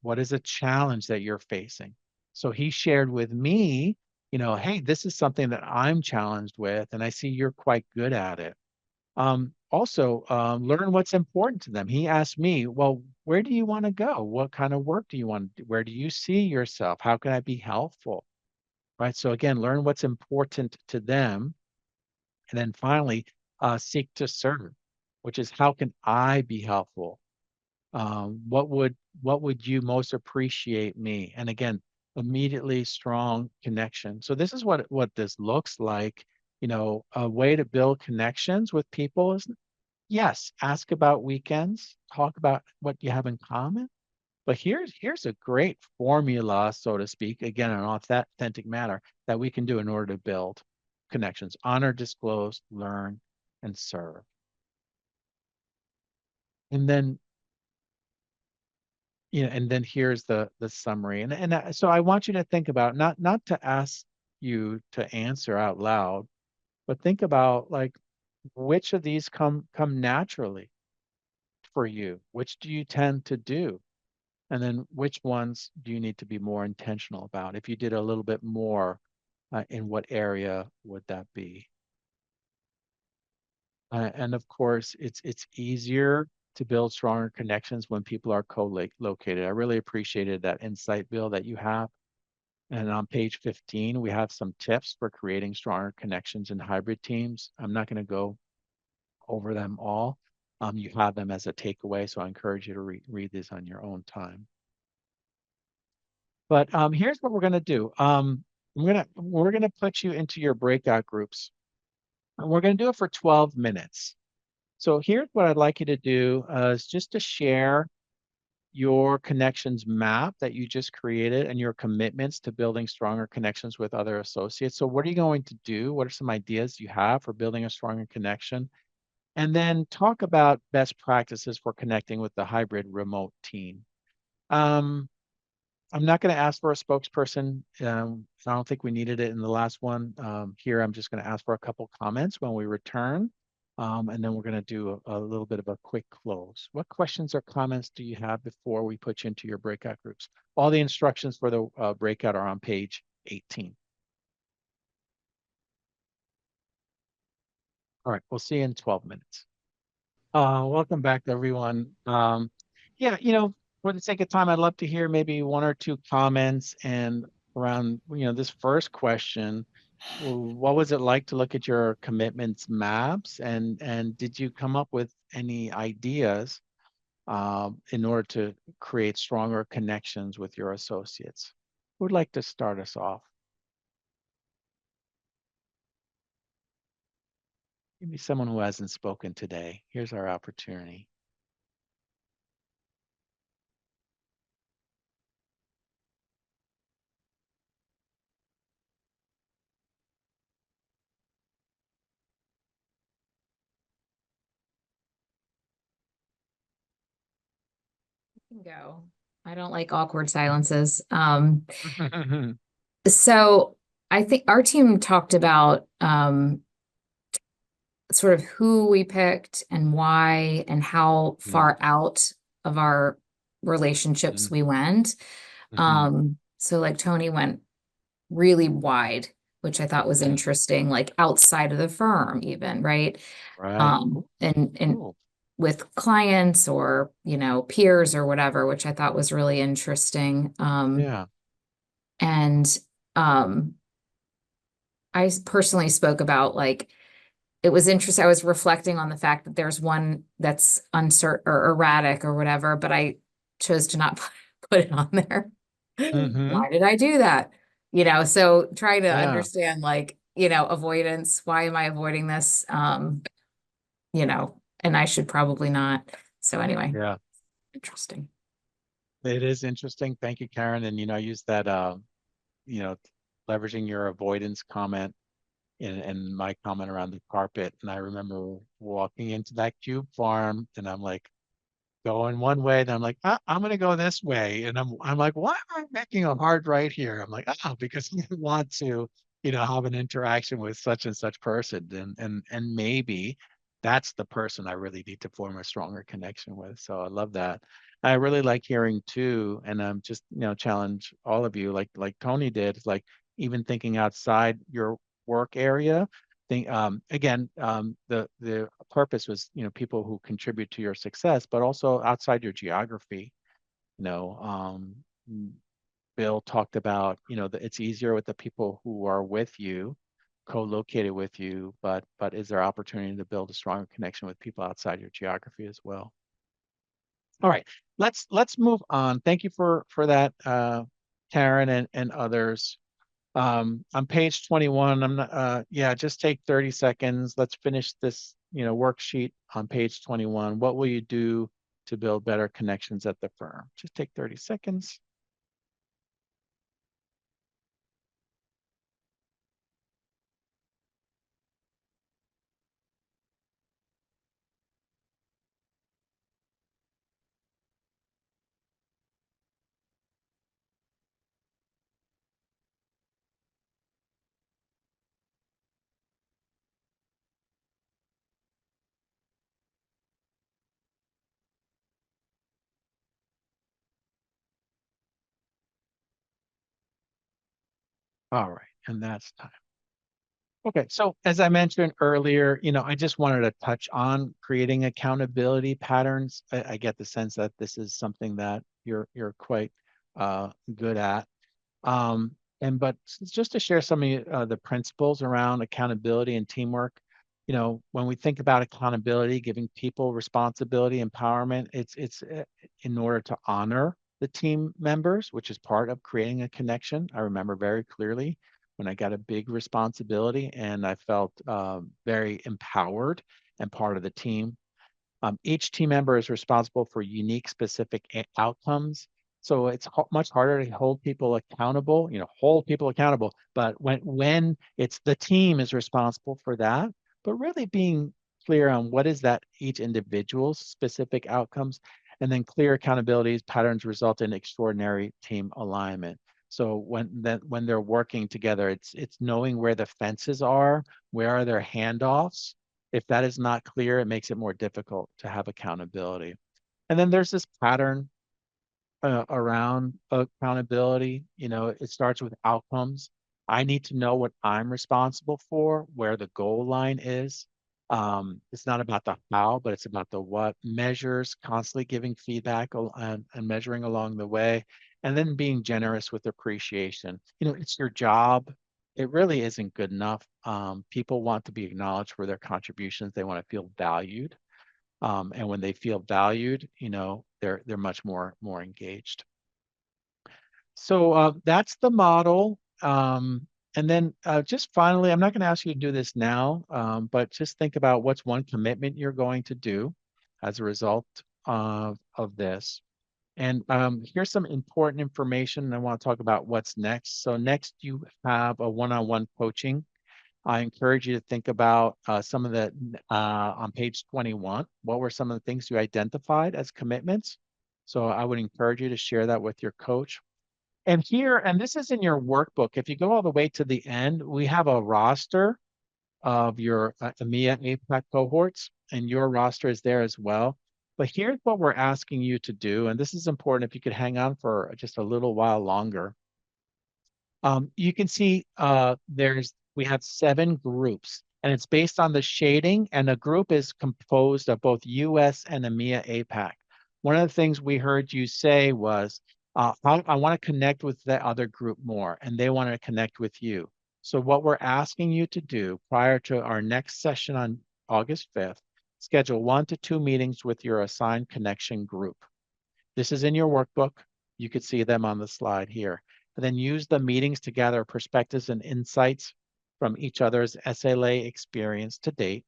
What is a challenge that you're facing? So he shared with me, hey, this is something that I'm challenged with, and I see you're quite good at it. Also, learn what's important to them. He asked me, well, where do you want to go? What kind of work do you want to do? Where do you see yourself? How can I be helpful? Right. So again, learn what's important to them. And then finally, seek to serve, which is how can I be helpful? What would you most appreciate me? And again, immediately strong connection. So this is what this looks like. You know, a way to build connections with people is, yes, ask about weekends, talk about what you have in common. But here's a great formula, so to speak, again, in an authentic manner that we can do in order to build connections: honor, disclose, learn, and serve. And then, and then here's the summary. So I want you to think about, not to ask you to answer out loud, but think about, like, which of these come naturally for you? Which do you tend to do? And then which ones do you need to be more intentional about? If you did a little bit more, in what area would that be? And of course, it's easier to build stronger connections when people are co-located. I really appreciated that insight, Bill, that you have. And on page 15, we have some tips for creating stronger connections in hybrid teams. I'm not going to go over them all. You have them as a takeaway, so I encourage you to read these on your own time. But here's what we're going to do. We're gonna put you into your breakout groups, and we're going to do it for 12 minutes. So here's what I'd like you to do, is just to share your connections map that you just created and your commitments to building stronger connections with other associates. So what are you going to do? What are some ideas you have for building a stronger connection? And then talk about best practices for connecting with the hybrid remote team. I'm not going to ask for a spokesperson. I don't think we needed it in the last one. Here, I'm just going to ask for a couple comments when we return. And then we're going to do a little bit of a quick close. What questions or comments do you have before we put you into your breakout groups? All the instructions for the breakout are on page 18. All right, we'll see you in 12 minutes. Welcome back, everyone. Yeah, for the sake of time, I'd love to hear maybe one or two comments and around, this first question. What was it like to look at your commitments maps, and did you come up with any ideas in order to create stronger connections with your associates? Who would like to start us off? Maybe someone who hasn't spoken today. Here's our opportunity. Can go. I don't like awkward silences. So I think our team talked about sort of who we picked and why and how far out of our relationships we went. So like Tony went really wide, which I thought was interesting, like outside of the firm even, right? Right. And Cool. with clients or, peers or whatever, which I thought was really interesting. Yeah. And I personally spoke about, like, it was interesting. I was reflecting on the fact that there's one that's uncertain or erratic or whatever, but I chose to not put it on there. Why did I do that? So trying to Yeah. understand, like, avoidance. Why am I avoiding this? And I should probably not. So anyway, Yeah. interesting. It is interesting. Thank you, Karen. And I use that leveraging your avoidance comment in my comment around the carpet. And I remember walking into that cube farm and I'm like going one way, then I'm like, I'm gonna go this way. And I'm like, why am I making a hard right here? I'm like, because you want to, have an interaction with such and such person. And maybe that's the person I really need to form a stronger connection with. So I love that. I really like hearing too, and just challenge all of you, like Tony did, like even thinking outside your work area. think, again, the purpose was, people who contribute to your success, but also outside your geography. You know, Bill talked about, that it's easier with the people who are with you, co-located with you, but is there opportunity to build a stronger connection with people outside your geography as well? All right, let's move on. Thank you for that, Karen and others. On page 21, I'm not, yeah, just take 30 seconds. Let's finish this, worksheet on page 21. What will you do to build better connections at the firm? Just take 30 seconds. All right, and that's time. Okay, so as I mentioned earlier, I just wanted to touch on creating accountability patterns. I get the sense that this is something that you're quite good at. But just to share some of the principles around accountability and teamwork, when we think about accountability, giving people responsibility, empowerment, it's in order to honor the team members, which is part of creating a connection. I remember very clearly when I got a big responsibility and I felt very empowered and part of the team. Each team member is responsible for unique, specific outcomes. So it's much harder to hold people accountable, But when it's the team is responsible for that, but really being clear on what is that each individual's specific outcomes, and then clear accountability patterns result in extraordinary team alignment. So when they're working together, it's knowing where the fences are, where are their handoffs. If that is not clear, it makes it more difficult to have accountability. And then there's this pattern around accountability. It starts with outcomes. I need to know what I'm responsible for, where the goal line is. It's not about the how, but it's about the what. Measures, constantly giving feedback and measuring along the way, and then being generous with appreciation. It's your job. It really isn't good enough. People want to be acknowledged for their contributions. They want to feel valued. And when they feel valued, they're much more engaged. So that's the model. And then just finally, I'm not going to ask you to do this now, but just think about what's one commitment you're going to do as a result of this. And here's some important information. I want to talk about what's next. So next, you have a one-on-one coaching. I encourage you to think about some of the, on page 21, what were some of the things you identified as commitments? So I would encourage you to share that with your coach. And here, and this is in your workbook, if you go all the way to the end, we have a roster of your EMEA APAC cohorts, and your roster is there as well. But here's what we're asking you to do, and this is important if you could hang on for just a little while longer. You can see we have 7 groups, and it's based on the shading, and a group is composed of both US and EMEA APAC. One of the things we heard you say was, I want to connect with the other group more, and they want to connect with you. So what we're asking you to do prior to our next session on August 5th, schedule 1 to 2 meetings with your assigned connection group. This is in your workbook. You could see them on the slide here. And then use the meetings to gather perspectives and insights from each other's SLA experience to date.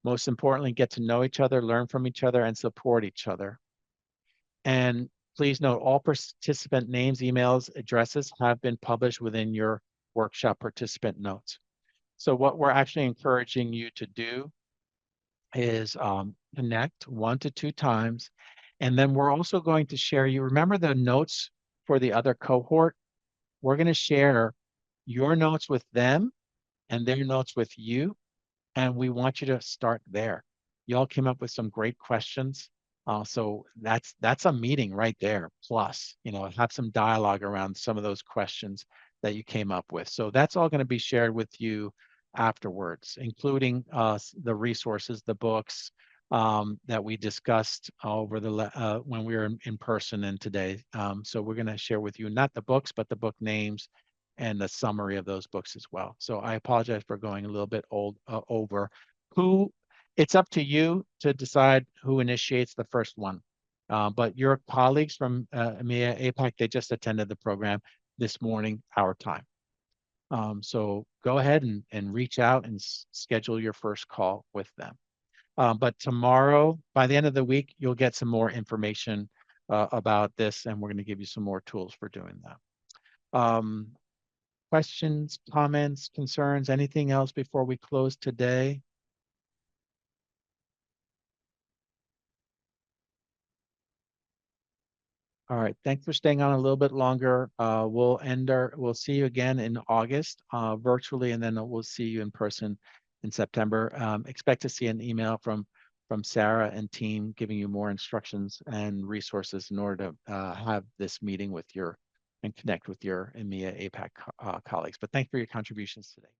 Most importantly, get to know each other, learn from each other, and support each other. And please note all participant names, emails, addresses have been published within your workshop participant notes. So what we're actually encouraging you to do is connect 1 to 2 times. And then we're also going to share, you remember the notes for the other cohort? We're going to share your notes with them and their notes with you. And we want you to start there. You all came up with some great questions. So that's a meeting right there. Plus, have some dialogue around some of those questions that you came up with. So that's all going to be shared with you afterwards, including the resources, the books that we discussed over when we were in person and today. So we're going to share with you not the books, but the book names and the summary of those books as well. So I apologize for going a little bit over. It's up to you to decide who initiates the first one. But your colleagues from EMEA APAC, they just attended the program this morning, our time. So go ahead and reach out and schedule your first call with them. But tomorrow, by the end of the week, you'll get some more information about this, and we're going to give you some more tools for doing that. Questions, comments, concerns, anything else before we close today? All right, thanks for staying on a little bit longer. We'll see you again in August virtually, and then we'll see you in person in September. Expect to see an email from Sarah and team giving you more instructions and resources in order to have this meeting with and connect with your EMEA APAC colleagues. But thanks for your contributions today.